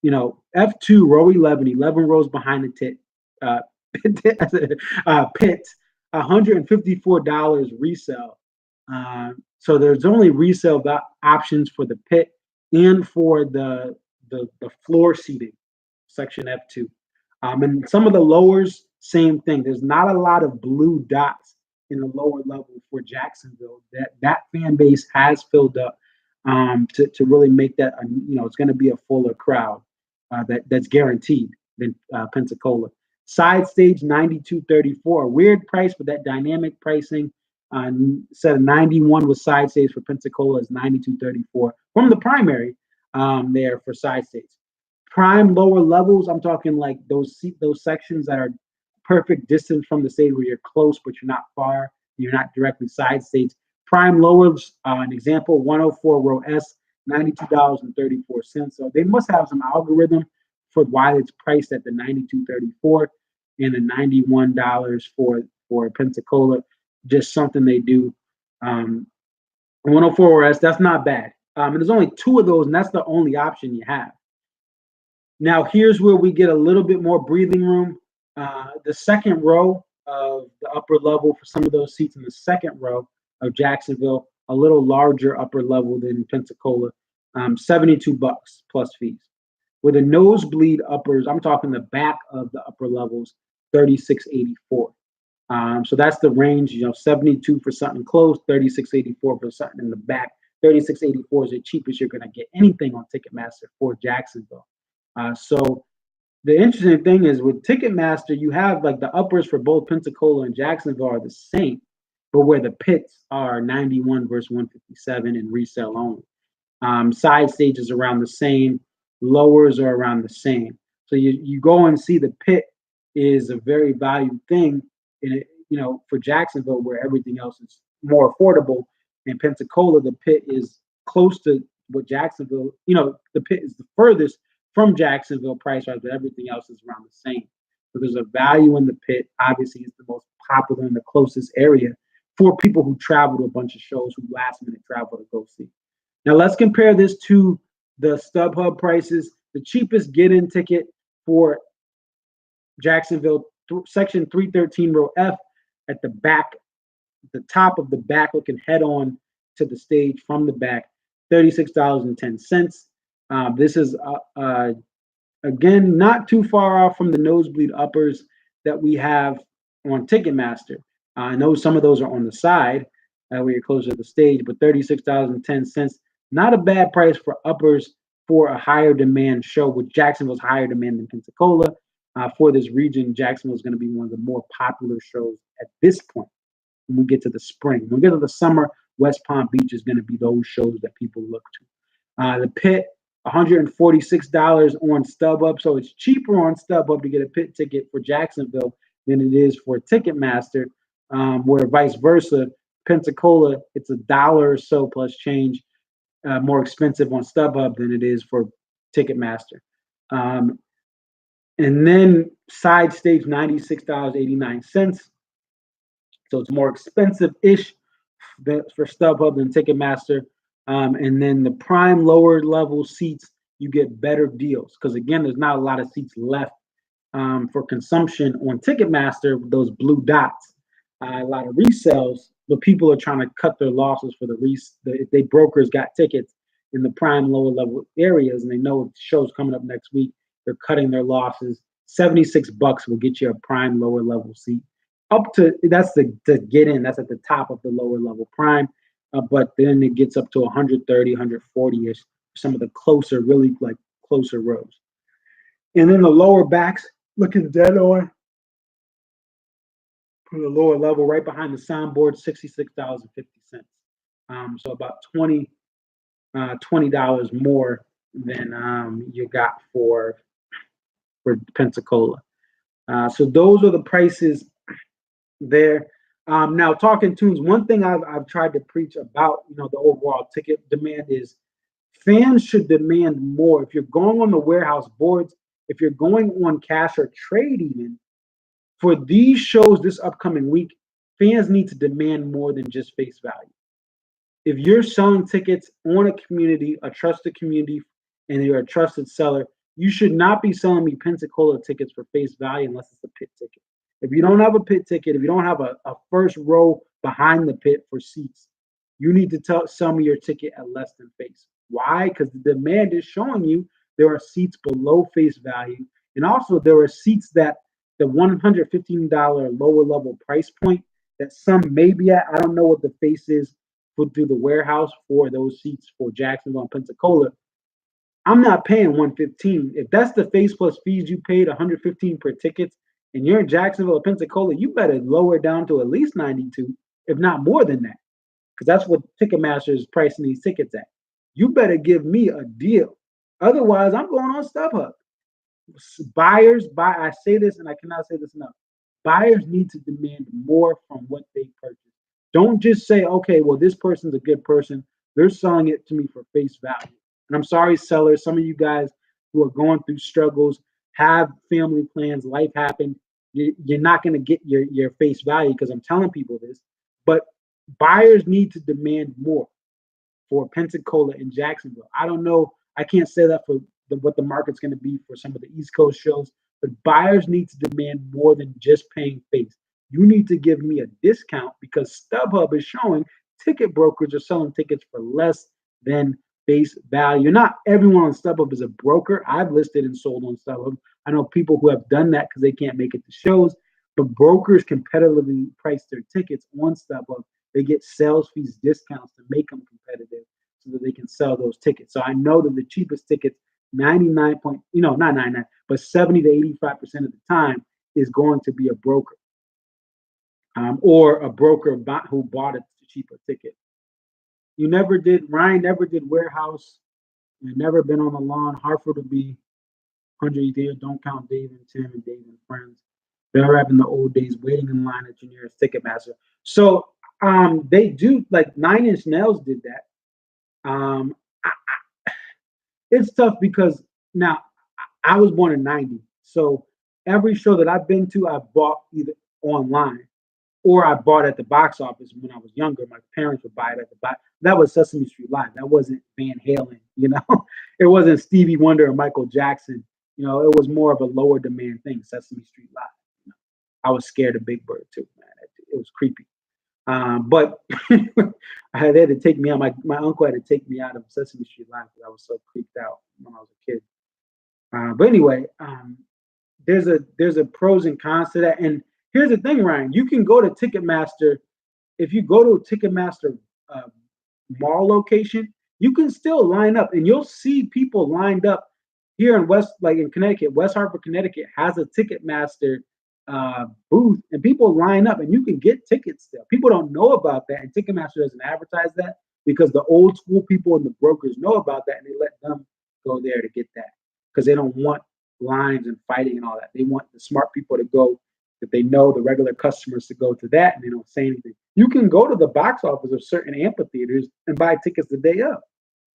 F2, row 11, 11 rows behind the uh, pit, $154 resale. So there's only resale options for the pit and for the floor seating, section F2. And some of the lowers, same thing. There's not a lot of blue dots in the lower level for Jacksonville. That fan base has filled up to really make that. It's going to be a fuller crowd that's guaranteed than Pensacola. Side stage 92.34, a weird price, but that dynamic pricing. Instead of 91 with side stage for Pensacola is 92.34 from the primary there for side stage. Prime lower levels, I'm talking like those sections that are perfect distance from the stage where you're close but you're not far, you're not directly side stage. Prime lowers, an example, 104 row S, $92.34. So they must have some algorithm for why it's priced at the 92.34 and the $91 for Pensacola. Just something they do. 104 row S, that's not bad. And there's only two of those, and that's the only option you have. Now, here's where we get a little bit more breathing room. The second row of the upper level for some of those seats in the second row of Jacksonville, a little larger upper level than Pensacola, $72 plus fees. With the nosebleed uppers, I'm talking the back of the upper levels, $36.84. So that's the range, 72 for something close, $36.84 for something in the back. $36.84 is the cheapest you're going to get anything on Ticketmaster for Jacksonville. So the interesting thing is with Ticketmaster, you have like the uppers for both Pensacola and Jacksonville are the same, but where the pits are 91 versus 157 and resale only. Side stages around the same, lowers are around the same. So you go and see the pit is a very valued thing in it, for Jacksonville where everything else is more affordable. In Pensacola, the pit is close to what Jacksonville, the pit is the furthest from Jacksonville price wise, but everything else is around the same. So there's a value in the pit. Obviously, it's the most popular in the closest area for people who travel to a bunch of shows, who last minute travel to go see. Now let's compare this to the StubHub prices. The cheapest get-in ticket for Jacksonville, section 313 row F, at the back, the top of the back, looking head on to the stage from the back, $36.10. This is again not too far off from the nosebleed uppers that we have on Ticketmaster. I know some of those are on the side where you're closer to the stage, but $36.10, not a bad price for uppers for a higher demand show, with Jacksonville's higher demand than Pensacola. for this region. Jacksonville is going to be one of the more popular shows at this point. When we get to the spring, when we get to the summer, West Palm Beach is going to be those shows that people look to. The Pit, $146 on StubHub, so it's cheaper on StubHub to get a Pit ticket for Jacksonville than it is for Ticketmaster. Where vice versa, Pensacola, it's $1 or so plus change more expensive on StubHub than it is for Ticketmaster. And then side stage, $96.89. So it's more expensive-ish for StubHub than Ticketmaster. And then the prime lower level seats, you get better deals because, again, there's not a lot of seats left for consumption on Ticketmaster with those blue dots. A lot of resales, but people are trying to cut their losses for if they brokers got tickets in the prime lower level areas and they know the show's coming up next week, they're cutting their losses. $76 will get you a prime lower level seat. Up to that's to get in. That's at the top of the lower level prime, but then it gets up to 130, 140 ish. Some of the closer, really like closer rows, and then the lower backs looking dead on for the lower level, right behind the soundboard, $66.50. So about $20 more than you got for Pensacola. So those are the prices there. Now talking tunes, one thing I've tried to preach about, the overall ticket demand is fans should demand more. If you're going on the warehouse boards, if you're going on cash or trade even, for these shows this upcoming week, fans need to demand more than just face value. If you're selling tickets on a community, a trusted community, and you're a trusted seller, you should not be selling me Pensacola tickets for face value unless it's a pit ticket. If you don't have a pit ticket, if you don't have a first row behind the pit for seats, you need to sell me your ticket at less than face. Why? Because the demand is showing you there are seats below face value. And also there are seats that the $115 lower level price point that some may be at. I don't know what the face is put through the warehouse for those seats for Jacksonville and Pensacola. I'm not paying $115. If that's the face plus fees you paid, $115 per ticket, and you're in Jacksonville or Pensacola, you better lower it down to at least $92, if not more than that, because that's what Ticketmaster is pricing these tickets at. You better give me a deal. Otherwise, I'm going on StubHub. Buyers, I say this and I cannot say this enough. Buyers need to demand more from what they purchase. Don't just say, okay, well, this person's a good person. They're selling it to me for face value. And I'm sorry, sellers, some of you guys who are going through struggles, have family plans, life happened. You're not going to get your face value because I'm telling people this. But buyers need to demand more for Pensacola and Jacksonville. I don't know. I can't say that for what the market's going to be for some of the East Coast shows, but buyers need to demand more than just paying face. You need to give me a discount because StubHub is showing ticket brokers are selling tickets for less than face value. Not everyone on StubHub is a broker. I've listed and sold on StubHub. I know people who have done that because they can't make it to shows, but brokers competitively price their tickets on StubHub. They get sales fees discounts to make them competitive so that they can sell those tickets. So I know that the cheapest tickets, 99 point, not 99, but 70 to 85% of the time is going to be a broker or a broker who bought a cheaper ticket. Ryan never did warehouse. I've never been on the lawn. Hartford will be 100 there. Don't count Dave and Tim and Dave and friends. They're having the old days waiting in line at your nearest Ticketmaster. So they do, like Nine Inch Nails did that. It's tough because now I was born in 90. So every show that I've been to, I've bought either online or I bought at the box office when I was younger. My parents would buy it at the box. That was Sesame Street Live. That wasn't Van Halen, It wasn't Stevie Wonder or Michael Jackson. It was more of a lower demand thing, Sesame Street Live. I was scared of Big Bird too, man. It was creepy. But they had to take me out. My uncle had to take me out of Sesame Street Live because I was so creeped out when I was a kid. But anyway, there's a pros and cons to that. And here's the thing, Ryan. You can go to Ticketmaster. If you go to a Ticketmaster mall location, you can still line up, and you'll see people lined up here in like in Connecticut, West Hartford, Connecticut has a Ticketmaster booth, and people line up, and you can get tickets still. People don't know about that, and Ticketmaster doesn't advertise that because the old school people and the brokers know about that, and they let them go there to get that because they don't want lines and fighting and all that. They want the smart people to go that they know the regular customers to go to that, and they don't say anything. You can go to the box office of certain amphitheaters and buy tickets the day of,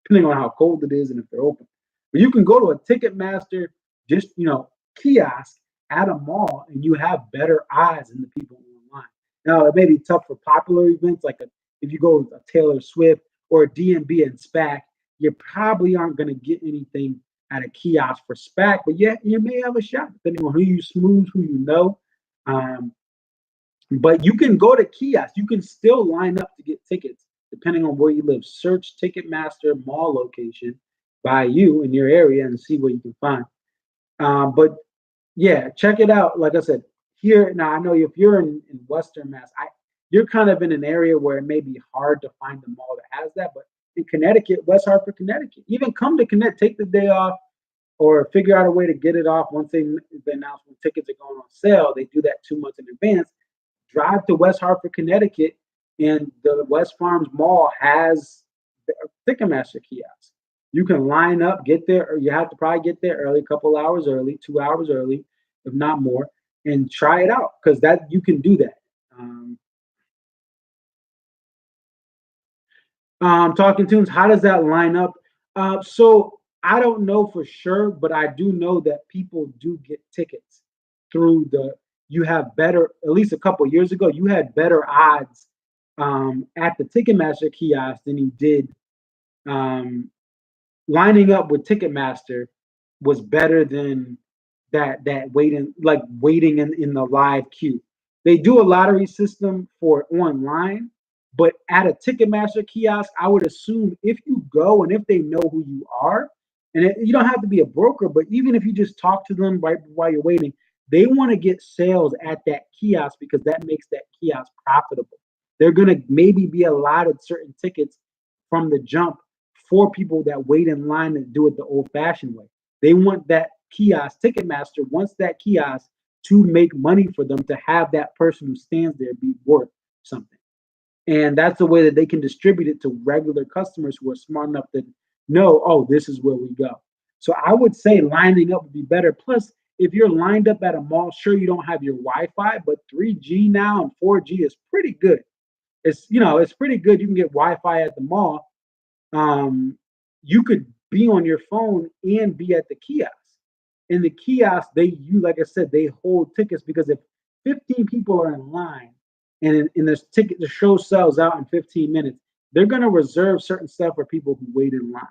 depending on how cold it is and if they're open. But you can go to a Ticketmaster, just kiosk at a mall, and you have better eyes than the people online. Now it may be tough for popular events if you go with a Taylor Swift or a DMB and SPAC, you probably aren't going to get anything at a kiosk for SPAC, but yet you may have a shot depending on who you smooth, who you know. But you can go to kiosks. You can still line up to get tickets depending on where you live. Search Ticketmaster mall location by you in your area and see what you can find. But yeah, check it out. Like I said, here now I know if you're in Western Mass, you're kind of in an area where it may be hard to find a mall that has that. But in Connecticut, West Hartford, Connecticut, even come to Connecticut, take the day off, or figure out a way to get it off once they announce when tickets are going on sale. They do that 2 months in advance. Drive to West Hartford, Connecticut, and the West Farms Mall has a Ticketmaster kiosk. You can line up, get there, or you have to probably get there early, a couple hours early, 2 hours early, if not more, and try it out because that you can do that. Talking Tunes, how does that line up? So I don't know for sure, but I do know that people do get tickets through you have better, at least a couple years ago, you had better odds at the Ticketmaster kiosk than you did lining up with Ticketmaster was better than that waiting in the live queue. They do a lottery system for online, but at a Ticketmaster kiosk, I would assume if you go and if they know who you are, and you don't have to be a broker, but even if you just talk to them right while you're waiting, they want to get sales at that kiosk because that makes that kiosk profitable. They're going to maybe be allotted certain tickets from the jump for people that wait in line and do it the old fashioned way. They want that kiosk, Ticketmaster wants that kiosk to make money for them to have that person who stands there be worth something. And that's the way that they can distribute it to regular customers who are smart enough to know, oh, this is where we go. So I would say lining up would be better. Plus, if you're lined up at a mall, sure you don't have your Wi-Fi, but 3G now and 4G is pretty good. It's pretty good. You can get Wi-Fi at the mall. You could be on your phone and be at the kiosk. In the kiosk, like I said, they hold tickets because if 15 people are in line and the show sells out in 15 minutes, they're going to reserve certain stuff for people who wait in line.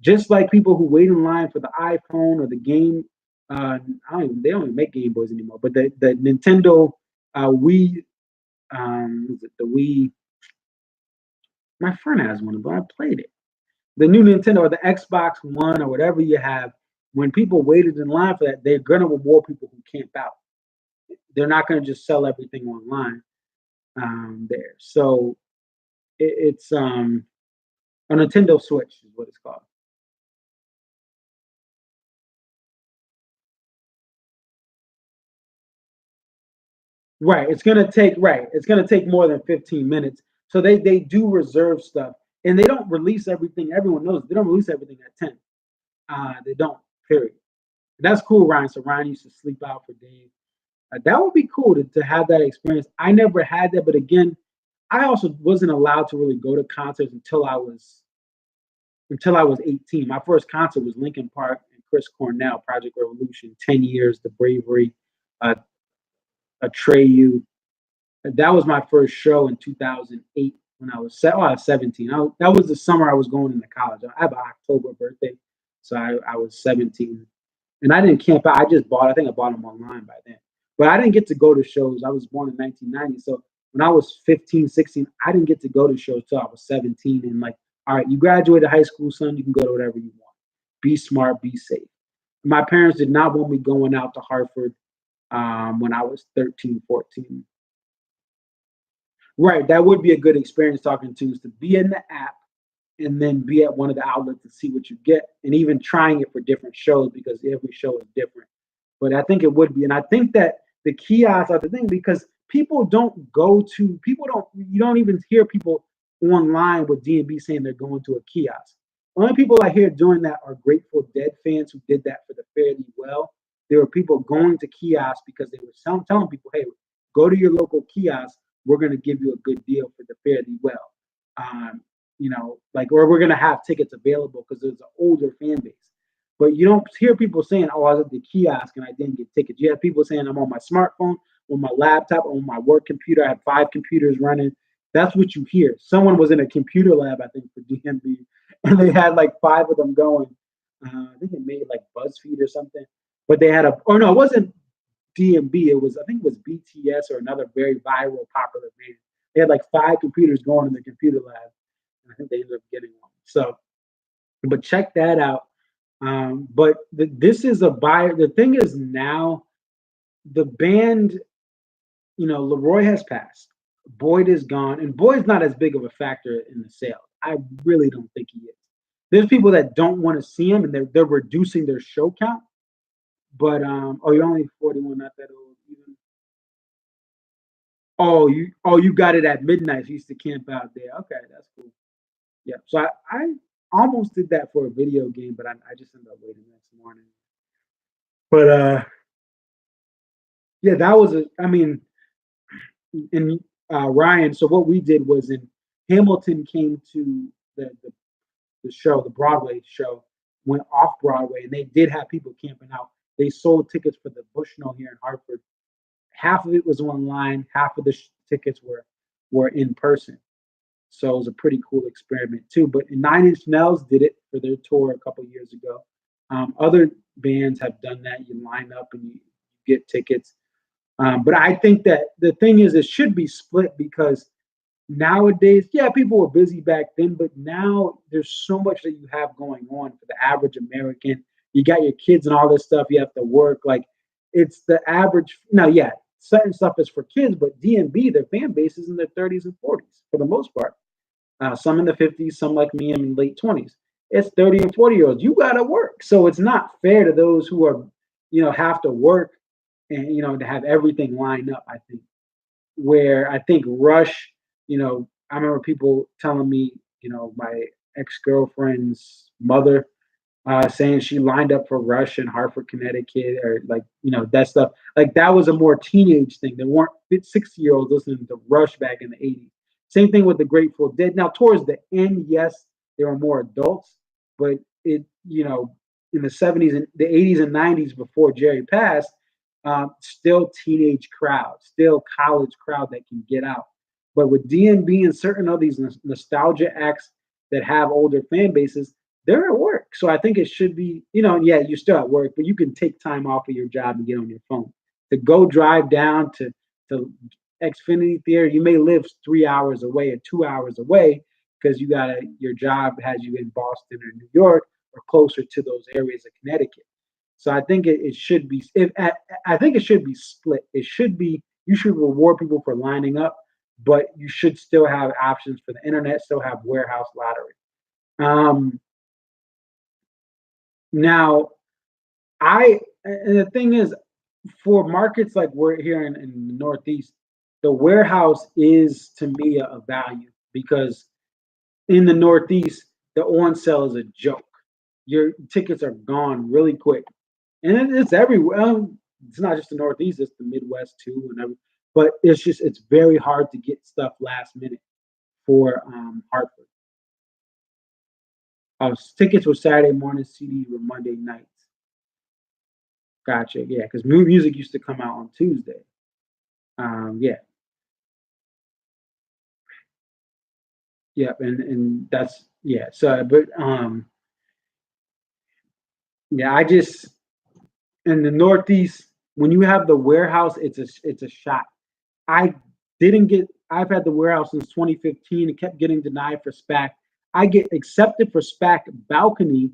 Just like people who wait in line for the iPhone or the game. They don't even make Game Boys anymore, but the Nintendo Wii, the Wii. My friend has one, but I played it. The new Nintendo or the Xbox One or whatever you have. When people waited in line for that, they're going to reward people who camp out. They're not going to just sell everything online there. So it's a Nintendo Switch is what it's called. Right. It's gonna take more than 15 minutes. So they do reserve stuff. And they don't release everything. Everyone knows they don't release everything at 10. They don't, period. That's cool, Ryan. So Ryan used to sleep out for days. That would be cool to have that experience. I never had that, but again, I also wasn't allowed to really go to concerts until I was 18. My first concert was Linkin Park and Chris Cornell, Project Revolution, 10 Years, The Bravery, uh, Atreyu. That was my first show in 2008 when I was 17. That was the summer I was going into college. I have an October birthday, so I was 17. And I didn't camp out. I think I bought them online by then. But I didn't get to go to shows. I was born in 1990. So when I was 15, 16, I didn't get to go to shows till I was 17. And like, all right, you graduated high school, son, you can go to whatever you want. Be smart, be safe. My parents did not want me going out to Hartford when I was 13, 14. Right, that would be a good experience talking to is to be in the app and then be at one of the outlets to see what you get, and even trying it for different shows because every show is different. But I think it would be, and I think that the kiosks are the thing because people don't you don't even hear people online with D&B saying they're going to a kiosk. Only people I hear doing that are Grateful Dead fans who did that for the Fare Thee Well. There were people going to kiosks because they were telling people, hey, go to your local kiosk. We're going to give you a good deal for the Fare Thee Well. Um, like, or we're going to have tickets available because there's an older fan base. But you don't hear people saying, oh, I was at the kiosk and I didn't get tickets. You have people saying, I'm on my smartphone, on my laptop, on my work computer. I have 5 computers running. That's what you hear. Someone was in a computer lab, I think, for DMV, and they had like 5 of them going. I think it made like BuzzFeed or something. But they had or no, it wasn't DMB. I think it was BTS or another very viral, popular band. They had like 5 computers going in the computer lab. And I think they ended up getting one. So, but check that out. But this is a buyer. The thing is now, the band, Leroy has passed. Boyd is gone, and Boyd's not as big of a factor in the sale. I really don't think he is. There's people that don't want to see him, and they're reducing their show count. But you're only 41, not that old even. You got it at midnight. So you used to camp out there. Okay, that's cool. Yeah. So I almost did that for a video game, but I just ended up waiting next morning. But yeah, that was in Ryan. So what we did was in Hamilton came to the show, the Broadway show, went off Broadway, and they did have people camping out. They sold tickets for the Bushnell here in Hartford. Half of it was online, half of the tickets were in person. So it was a pretty cool experiment too. But Nine Inch Nails did it for their tour a couple years ago. Other bands have done that. You line up and you get tickets. But I think that the thing is, it should be split because nowadays, yeah, people were busy back then, but now there's so much that you have going on for the average American. You got your kids and all this stuff. You have to work. Like, it's the average. Now, yeah, certain stuff is for kids, but DMB, their fan base is in their 30s and 40s for the most part. Some in the 50s, some like me in late 20s. It's 30 and 40-year-olds. You got to work. So it's not fair to those who are, have to work and, to have everything lined up, I think. Where I think Rush, I remember people telling me, my ex-girlfriend's mother saying she lined up for Rush in Hartford, Connecticut, or like, that stuff. Like, that was a more teenage thing. There weren't 60-year-olds listening to Rush back in the 80s. Same thing with the Grateful Dead. Now, towards the end, yes, there were more adults, but in the 70s and the 80s and 90s before Jerry passed, still teenage crowd, still college crowd that can get out. But with DMB and certain of these nostalgia acts that have older fan bases, they're at work. So I think it should be, yeah, you're still at work, but you can take time off of your job and get on your phone. To go drive down to Xfinity Theater, you may live 3 hours away or 2 hours away because your job has you in Boston or New York or closer to those areas of Connecticut. So I think it should be. I think it should be split. It should be. You should reward people for lining up, but you should still have options for the internet. Still have warehouse lottery. Now, and the thing is, for markets like we're here in the Northeast, the warehouse is to me a value because in the Northeast, the on sale is a joke. Your tickets are gone really quick. And it's everywhere. It's not just the Northeast; it's the Midwest too, but it's very hard to get stuff last minute for Hartford. Tickets were Saturday morning, CDs were Monday nights. Gotcha. Yeah, because music used to come out on Tuesday. Yeah. Yep, and that's yeah. So, but yeah, I just in the Northeast, when you have the warehouse, it's a shot. I didn't get. I've had the warehouse since 2015 and kept getting denied for SPAC. I get accepted for SPAC balcony,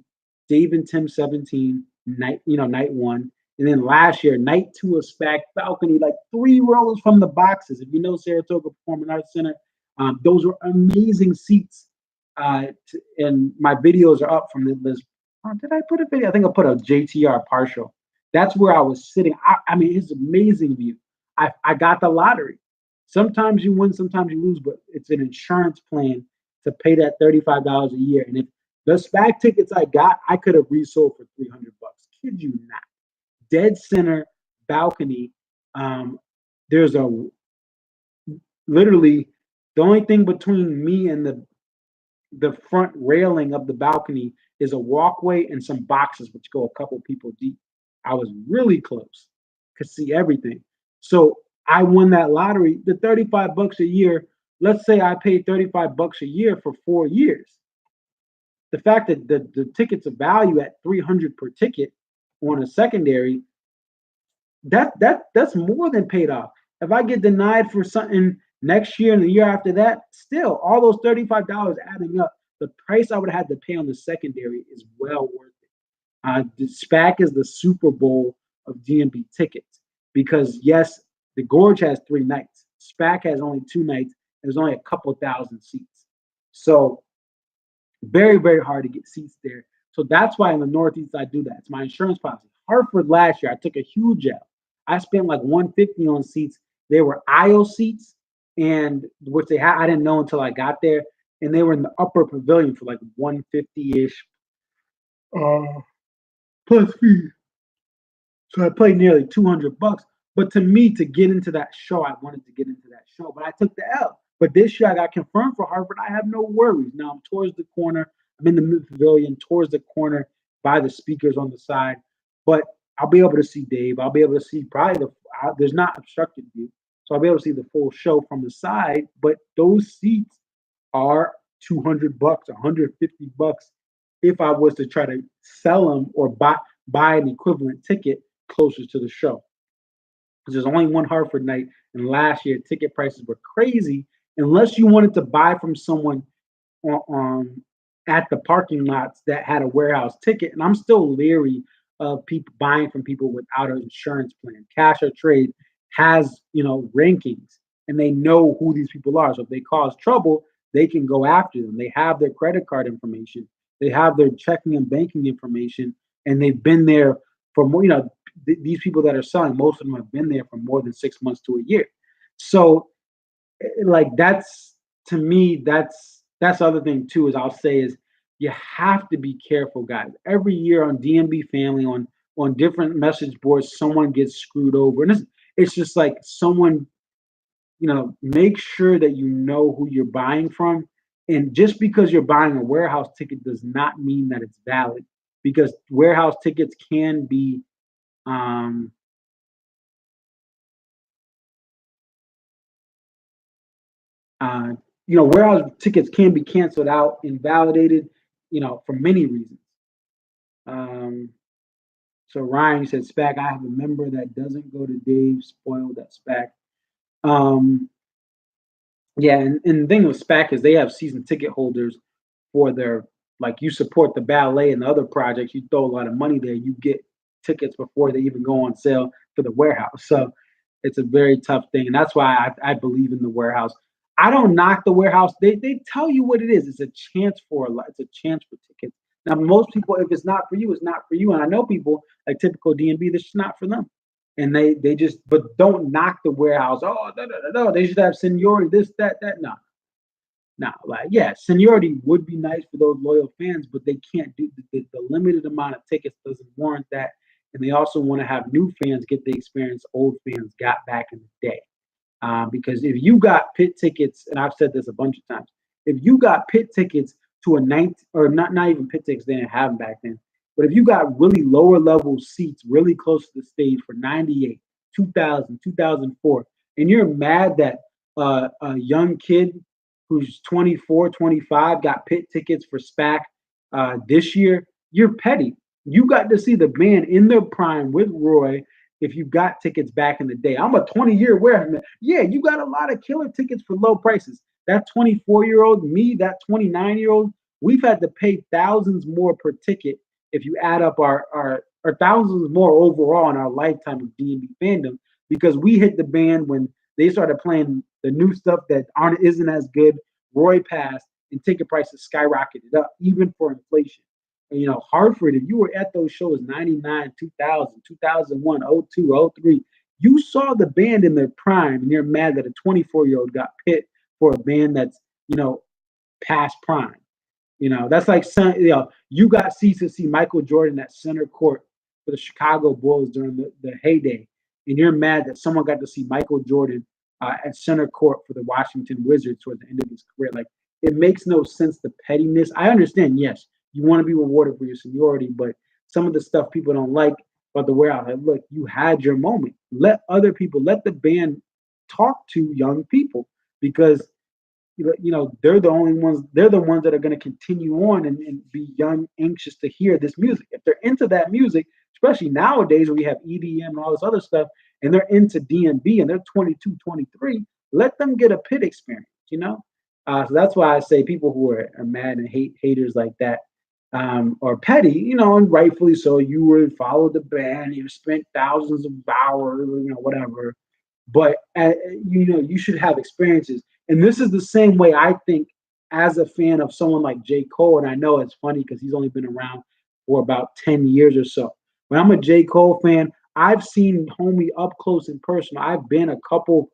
Dave and Tim 17 night 1, and then last year night 2 of SPAC balcony, like 3 rows from the boxes. If you know Saratoga Performing Arts Center, those were amazing seats. And my videos are up from this. Did I put a video? I think I put a JTR partial. That's where I was sitting. I mean, it's amazing view. I got the lottery. Sometimes you win, sometimes you lose, but it's an insurance plan to pay that $35 a year. And if the SPAC tickets I got, I could have resold for $300. Kid you not. Dead center balcony. There's a literally the only thing between me and the front railing of the balcony is a walkway and some boxes which go a couple people deep. I was really close, could see everything. So I won that lottery. The $35 a year. Let's say I paid $35 a year for 4 years. The fact that the tickets of value at 300 per ticket on a secondary, that's more than paid off. If I get denied for something next year and the year after that, still all those $35 adding up, the price I would have had to pay on the secondary is well worth it. The SPAC is the Super Bowl of DMB tickets because yes, the Gorge has 3 nights. SPAC has only 2 nights. There's only a couple thousand seats, so very very hard to get seats there. So that's why in the Northeast I do that. It's my insurance policy. Hartford last year I took a huge L. I spent like 150 on seats. They were aisle seats, and which they had I didn't know until I got there, and they were in the upper pavilion for like 150 ish plus fees. So I paid nearly $200. But to me, to get into that show, I wanted to get into that show, but I took the L. But this year I got confirmed for Harvard. I have no worries. Now I'm towards the corner. I'm in the mid pavilion, towards the corner by the speakers on the side. But I'll be able to see Dave. I'll be able to see probably there's not obstructed view. So I'll be able to see the full show from the side. But those seats are $200, $150 if I was to try to sell them or buy an equivalent ticket closer to the show. Because there's only one Hartford night, and last year ticket prices were crazy. Unless you wanted to buy from someone at the parking lots that had a warehouse ticket, and I'm still leery of people buying from people without an insurance plan. Cash or Trade has rankings, and they know who these people are. So if they cause trouble, they can go after them. They have their credit card information, they have their checking and banking information, and they've been there for more. These people that are selling, most of them have been there for more than 6 months to a year. So, like that's to me, that's the other thing too. Is I'll say is you have to be careful, guys. Every year on DMB Family, on different message boards, someone gets screwed over, and it's just like someone, make sure that you know who you're buying from, and just because you're buying a warehouse ticket does not mean that it's valid, because warehouse tickets can be um, warehouse tickets can be canceled out, invalidated, for many reasons. Um, so Ryan said, SPAC, I have a member that doesn't go to Dave, spoiled that SPAC. Yeah, and the thing with SPAC is they have season ticket holders for their, like, you support the ballet and the other projects, you throw a lot of money there, you get tickets before they even go on sale for the warehouse. So it's a very tough thing. And that's why I believe in the warehouse. I don't knock the warehouse. They tell you what it is. It's a chance for it's a chance for tickets. Now, most people, if it's not for you, it's not for you. And I know people like typical DMB, this is not for them. And they just, but don't knock the warehouse. Oh, no. They should have seniority, this, that. No. No, like, yeah, seniority would be nice for those loyal fans, but they can't do the limited amount of tickets doesn't warrant that. And they also want to have new fans get the experience old fans got back in the day. Because if you got pit tickets, and I've said this a bunch of times, if you got pit tickets to a night, or not even pit tickets, they didn't have them back then, but if you got really lower level seats really close to the stage for 98, 2000, 2004, and you're mad that a young kid who's 24, 25 got pit tickets for SPAC this year, you're petty. You got to see the band in their prime with Roy if you got tickets back in the day. I'm a 20-year warehouse. Yeah, you got a lot of killer tickets for low prices. That 24-year-old, me, that 29-year-old, we've had to pay thousands more per ticket if you add up our thousands more overall in our lifetime of DMB fandom, because we hit the band when they started playing the new stuff that isn't as good. Roy passed, and ticket prices skyrocketed up, even for inflation. And, Hartford, if you were at those shows 99, 2000, 2001, 02, 03, you saw the band in their prime, and you're mad that a 24-year-old got pit for a band that's, past prime. That's like you got seats to see Michael Jordan at center court for the Chicago Bulls during the heyday, and you're mad that someone got to see Michael Jordan at center court for the Washington Wizards towards the end of his career. Like, it makes no sense, the pettiness. I understand, yes, you want to be rewarded for your seniority, but some of the stuff people don't like about the warehouse. Like, look, you had your moment. Let other people, let the band talk to young people, because they're the only ones, they're the ones that are going to continue on and be young, anxious to hear this music. If they're into that music, especially nowadays where we have EDM and all this other stuff, and they're into DMB and they're 22, 23, let them get a pit experience, so that's why I say people who are mad and haters like that, or petty, and rightfully so. You would follow the band, you spent thousands of hours, whatever, but you should have experiences. And this is the same way I think as a fan of someone like J. Cole. And I know it's funny because he's only been around for about 10 years or so. When I'm a J. Cole fan, I've seen homie up close and personal. I've been a couple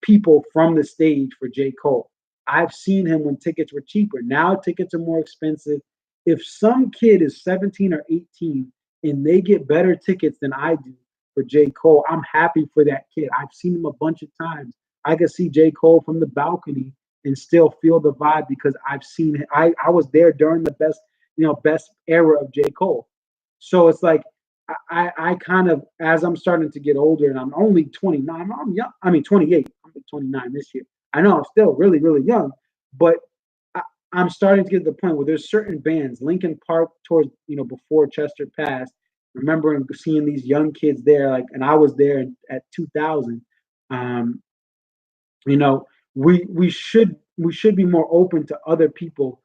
people from the stage for J. Cole. I've seen him when tickets were cheaper. Now tickets are more expensive. If some kid is 17 or 18 and they get better tickets than I do for J. Cole, I'm happy for that kid. I've seen him a bunch of times. I could see J. Cole from the balcony and still feel the vibe because I've seen it. I was there during the best era of J. Cole. So it's like I kind of, as I'm starting to get older, and I'm only 29, I'm young. I mean 28. I'm 29 this year. I know I'm still really, really young, but I'm starting to get to the point where there's certain bands, Linkin Park, towards before Chester passed. Remembering seeing these young kids there, and I was there at 2000. Um, we should be more open to other people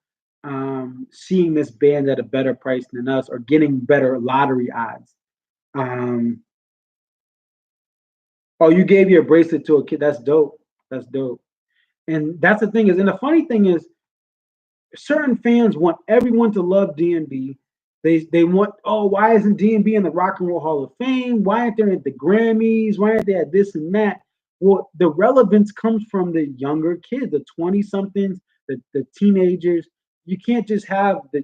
seeing this band at a better price than us, or getting better lottery odds. Um, oh, you gave your bracelet to a kid. That's dope. That's dope. And that's the thing is, and the funny thing is, certain fans want everyone to love DMB. They want, oh, why isn't DMB in the Rock and Roll Hall of Fame? Why aren't they at the Grammys? Why aren't they at this and that? Well, the relevance comes from the younger kids, the 20 somethings, the teenagers. You can't just have the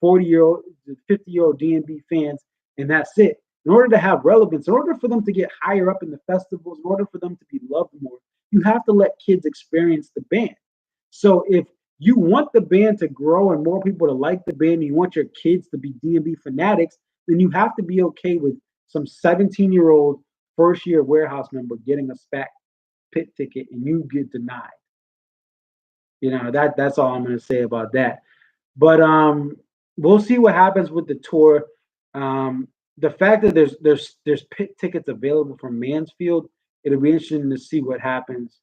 40-year-old, the 50-year-old DMB fans, and that's it. In order to have relevance, in order for them to get higher up in the festivals, in order for them to be loved more, you have to let kids experience the band. So if you want the band to grow and more people to like the band, and you want your kids to be DMB fanatics, then you have to be okay with some 17-year-old first year warehouse member getting a SPAC pit ticket and you get denied. That's all I'm gonna say about that. But we'll see what happens with the tour. The fact that there's pit tickets available from Mansfield, it'll be interesting to see what happens.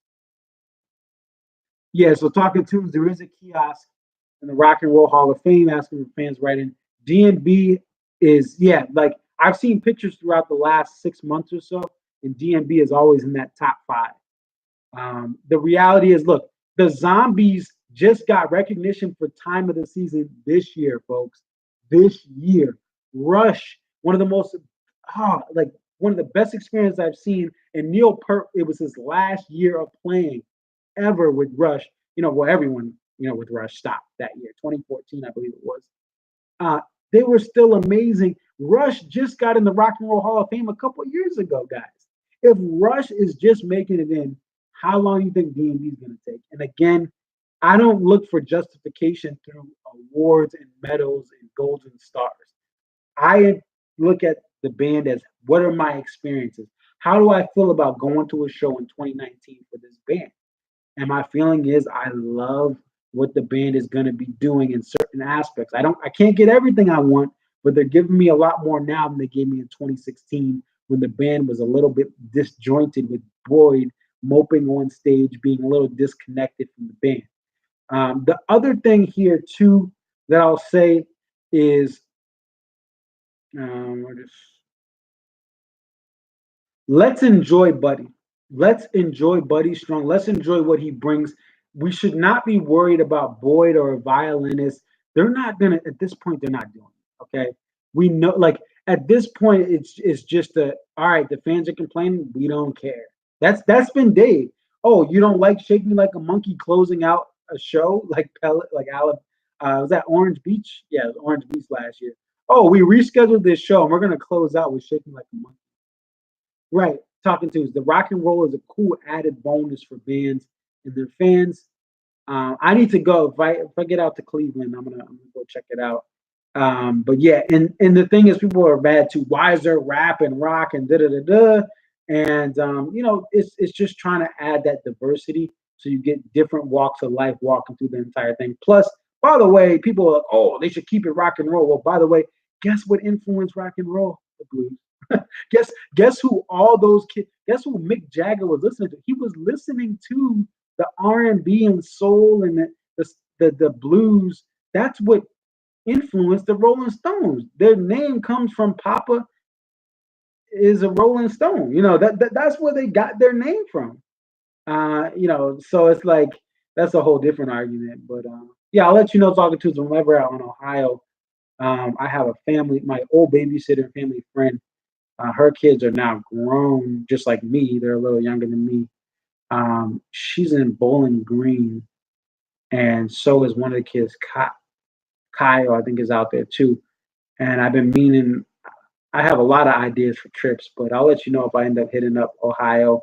Yeah, so talking tunes, there is a kiosk in the Rock and Roll Hall of Fame asking for fans writing. DMB is, yeah, like I've seen pictures throughout the last 6 months or so, and DMB is always in that top five. The reality is, look, the Zombies just got recognition for time of the season this year, folks. This year, Rush, one of the most, like one of the best experiences I've seen. And Neil Peart, it was his last year of playing ever with Rush. Well, everyone, with Rush stopped that year, 2014, I believe it was. They were still amazing. Rush just got in the Rock and Roll Hall of Fame a couple of years ago, guys. If Rush is just making it in, how long do you think DMB is going to take? And again, I don't look for justification through awards and medals and golden stars. I look at the band as, what are my experiences? How do I feel about going to a show in 2019 for this band? And my feeling is, I love what the band is going to be doing in certain aspects. I can't get everything I want, but they're giving me a lot more now than they gave me in 2016, when the band was a little bit disjointed, with Boyd moping on stage, being a little disconnected from the band. The other thing here too that I'll say is, let's enjoy Buddy. Let's enjoy Buddy Strong. Let's enjoy what he brings. we should not be worried about Boyd or a violinist. They're not gonna at this point. They're not doing it. Okay, we know. Like at this point, it's just a all right. The fans are complaining. We don't care. That's been Dave. Oh, you don't like Shake Me Like a Monkey closing out a show like Pellet like Alabama. Was that Orange Beach? Yeah, it was Orange Beach last year. Oh, we rescheduled this show and we're gonna close out with Shake Me Like a Monkey. Right. Talking to us. The rock and roll is a cool added bonus for bands and their fans. I need to go. If I get out to Cleveland, I'm gonna go check it out. But yeah, and the thing is, people are bad too. Why is there rap and rock and da da da da? And it's just trying to add that diversity so you get different walks of life walking through the entire thing. Plus, by the way, people are like, oh, they should keep it rock and roll. Well, by the way, guess what influenced rock and roll? The blues. Guess who all those kids? Guess who Mick Jagger was listening to? He was listening to the R&B and soul and the blues. That's what influenced the Rolling Stones. Their name comes from Papa is a Rolling Stone. That's where they got their name from. So it's like that's a whole different argument. But yeah, I'll let you know talking to them whenever out in Ohio. I have a family, my old babysitter family friend. Her kids are now grown, just like me. They're a little younger than me. She's in Bowling Green, and so is one of the kids, Kyle, I think is out there too. And I've been meaning, I have a lot of ideas for trips, but I'll let you know if I end up hitting up Ohio.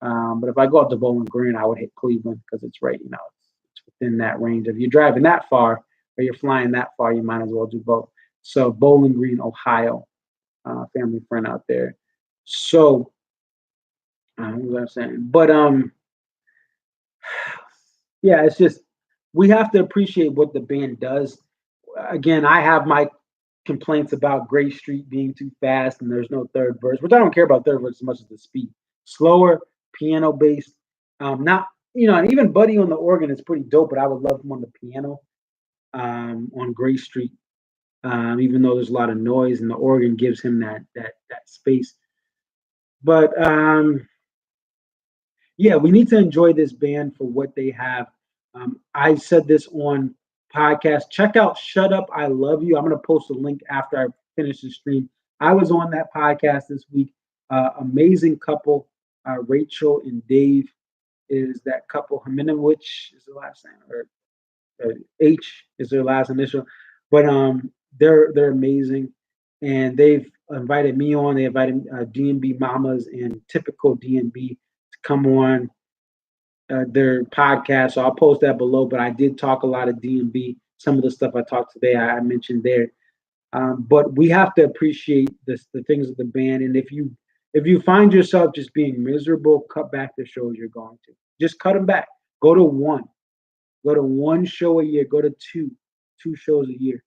But if I go up to Bowling Green, I would hit Cleveland because it's right, it's within that range. If you're driving that far or you're flying that far, you might as well do both. So Bowling Green, Ohio, family friend out there. So what was I saying? But yeah, it's just we have to appreciate what the band does. Again, I have my complaints about Gray Street being too fast and there's no third verse, which I don't care about third verse as much as the speed. Slower, piano based. Not and even Buddy on the organ is pretty dope, but I would love him on the piano on Gray Street. Even though there's a lot of noise and the organ gives him that space. But yeah, we need to enjoy this band for what they have. I said this on podcast. Check out Shut Up, I Love You. I'm going to post a link after I finish the stream. I was on that podcast this week. Amazing couple. Rachel and Dave is that couple. Haminovich is the last name, or H is their last initial. But they're amazing, and they've invited me on. They invited DNB Mamas and Typical DNB to come on their podcast. So I'll post that below. But I did talk a lot of DNB. Some of the stuff I talked today, I mentioned there. But we have to appreciate the things of the band. And if you find yourself just being miserable, cut back the shows you're going to. Just cut them back. Go to one. Go to one show a year. Go to two shows a year.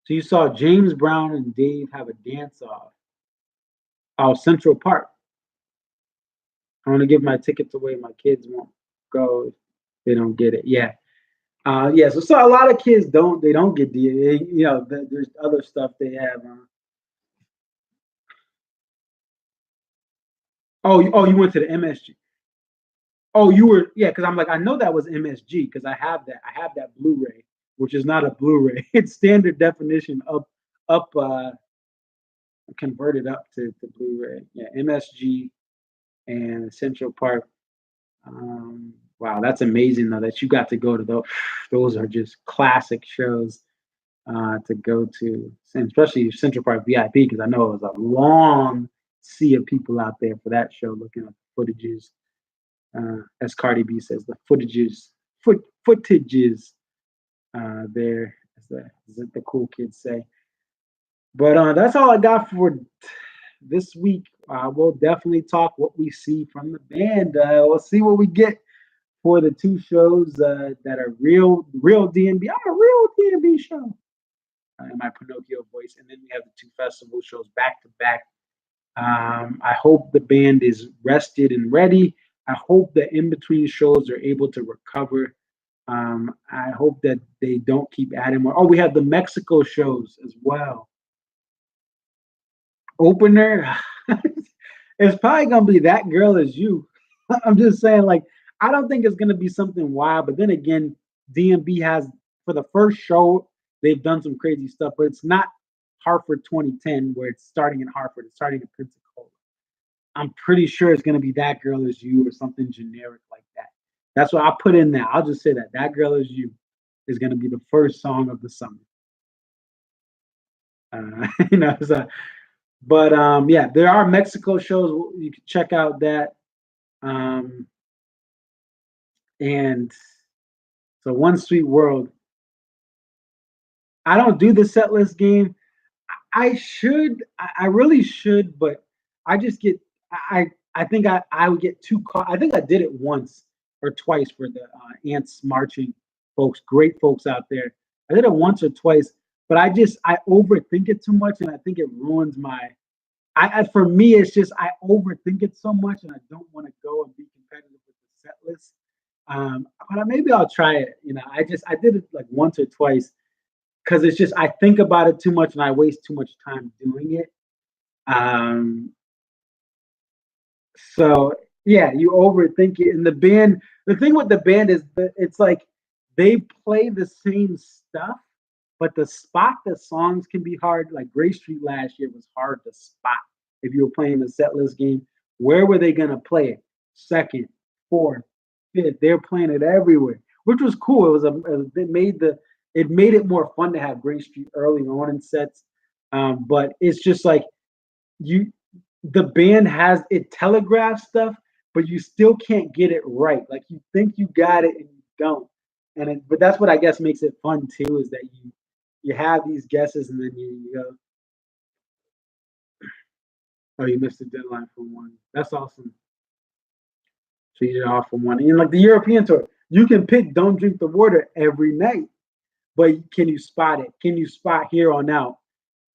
So you saw James Brown and Dave have a dance off out Central Park. I want to give my tickets away. My kids won't go if they don't get it. Yeah. Yeah. So a lot of kids don't get there's other stuff they have. Oh, you went to the MSG. Oh, you were because I'm like I know that was MSG because I have that Blu-ray, which is not a Blu-ray. It's standard definition up converted up to Blu-ray. Yeah, MSG and Central Park. Wow, that's amazing though that you got to go to those. Those are just classic shows to go to, and especially Central Park VIP because I know it was a long sea of people out there for that show looking at the footages. As Cardi B says, the footages there, as the cool kids say. But that's all I got for this week. We'll definitely talk what we see from the band. We'll see what we get for the two shows that are real DNB. I'm a real DNB show in my Pinocchio voice, and then we have the two festival shows back to back. I hope the band is rested and ready. I hope the in between shows are able to recover. I hope that they don't keep adding more. Oh, we have the Mexico shows as well. Opener, it's probably gonna be That Girl Is You. I'm just saying, like, I don't think it's gonna be something wild, but then again, DMB has for the first show, they've done some crazy stuff, but it's not Hartford 2010 where it's starting in Hartford, it's starting in Pensacola. I'm pretty sure it's gonna be That Girl Is You or something generic like that. That's what I'll put in there. I'll just say that That Girl Is You is gonna be the first song of the summer. So, but yeah, there are Mexico shows. You can check out that. Um, and so One Sweet World. I don't do the set list game. I should. I really should, but I just get. I think I would get too caught. I think I did it once or twice for the ants marching folks. Great folks out there. I did it once or twice, but I overthink it too much, and I think it ruins my. For me, it's just I overthink it so much, and I don't want to go and be competitive with the set list. But maybe I'll try it. I did it like once or twice because it's just I think about it too much and I waste too much time doing it. Um, so yeah, you overthink it. And the thing with the band is that it's like they play the same stuff, but the spot the songs can be hard. Like Gray Street last year was hard to spot if you were playing the set list game. Where were they gonna play it? Second, fourth, fifth. They're playing it everywhere, which was cool. It made it more fun to have Gray Street early on in sets. But it's just like you the band has it telegraphs stuff, but you still can't get it right. Like you think you got it and you don't. But that's what I guess makes it fun too, is that you have these guesses and then you go, oh, you missed the deadline for one. That's awesome. So you're off for one. And like the European tour, you can pick "Don't Drink the Water" every night, but can you spot it? Can you spot "Here on Out"?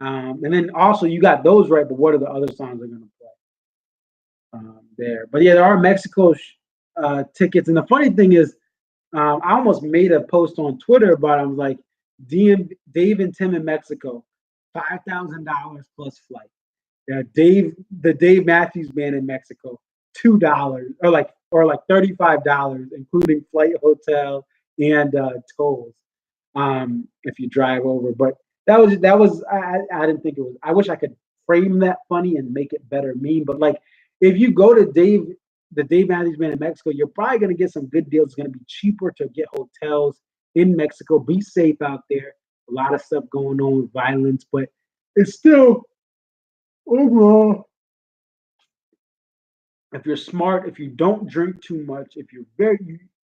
And then also you got those right, but what are the other songs they're gonna play? There. But yeah, there are Mexico tickets. And the funny thing is, I almost made a post on Twitter about it. I was like, Dave and Tim in Mexico, $5,000 plus flight. Yeah, the Dave Matthews Band in Mexico, $2 or like $35, including flight, hotel, and tolls. If you drive over, but I didn't think it was. I wish I could frame that funny and make it better meme. But like, if you go to the Dave Matthews Band in Mexico, you're probably going to get some good deals. It's going to be cheaper to get hotels in Mexico. Be safe out there. A lot of stuff going on with violence, but it's still overall, if you're smart, if you don't drink too much, if you're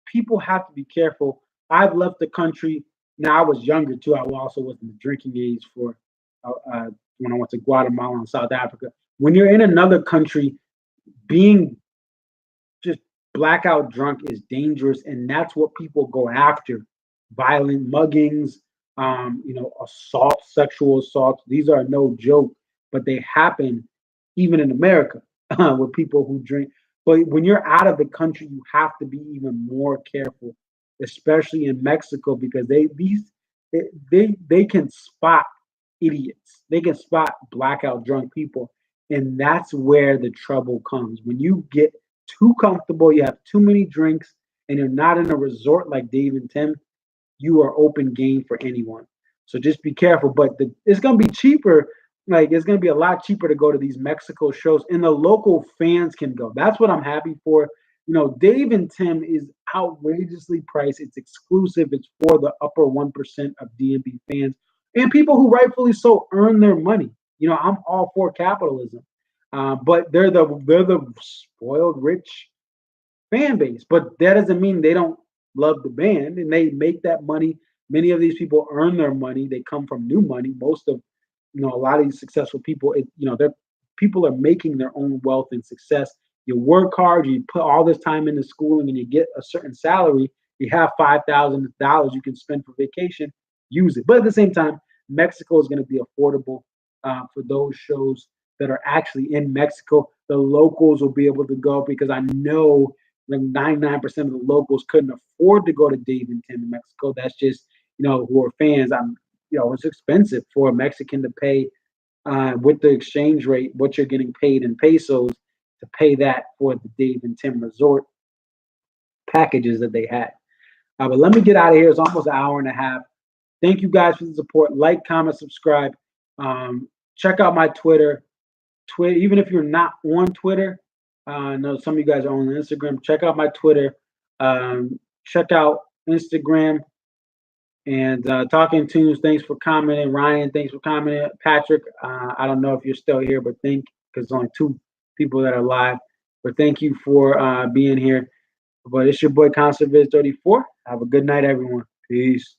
people have to be careful. I've left the country. Now I was younger too. I also was in the drinking age for when I went to Guatemala and South Africa. When you're in another country, being just blackout drunk is dangerous, and that's what people go after. Violent muggings, assault, sexual assaults. These are no joke, but they happen even in America with people who drink. But when you're out of the country, you have to be even more careful, especially in Mexico, because they can spot idiots. They can spot blackout drunk people, and that's where the trouble comes. When you get too comfortable, you have too many drinks, and you're not in a resort like Dave and Tim, you are open game for anyone. So just be careful. But it's gonna be cheaper. Like it's gonna be a lot cheaper to go to these Mexico shows, and the local fans can go. That's what I'm happy for. Dave and Tim is outrageously priced. It's exclusive. It's for the upper 1% of DMB fans and people who rightfully so earn their money. I'm all for capitalism, but they're the spoiled rich fan base. But that doesn't mean they don't love the band and they make that money. Many of these people earn their money. They come from new money. Most of a lot of these successful people, they're people are making their own wealth and success. You work hard, you put all this time into schooling, and you get a certain salary. You have $5,000 you can spend for vacation. Use it, but at the same time, Mexico is going to be affordable for those shows that are actually in Mexico. The locals will be able to go because I know like 99% of the locals couldn't afford to go to Dave and Tim in Mexico. That's just who are fans. It's expensive for a Mexican to pay with the exchange rate, what you're getting paid in pesos to pay that for the Dave and Tim Resort packages that they had. But let me get out of here. It's almost an hour and a half. Thank you guys for the support. Like, comment, subscribe. Check out my Twitter. Even if you're not on Twitter, I know some of you guys are on Instagram. Check out my Twitter. Check out Instagram. And Talking Tunes, thanks for commenting. Ryan, thanks for commenting. Patrick, I don't know if you're still here, but because only 2 people that are live. But thank you for being here. But it's your boy ConcertViz34. Have a good night, everyone. Peace.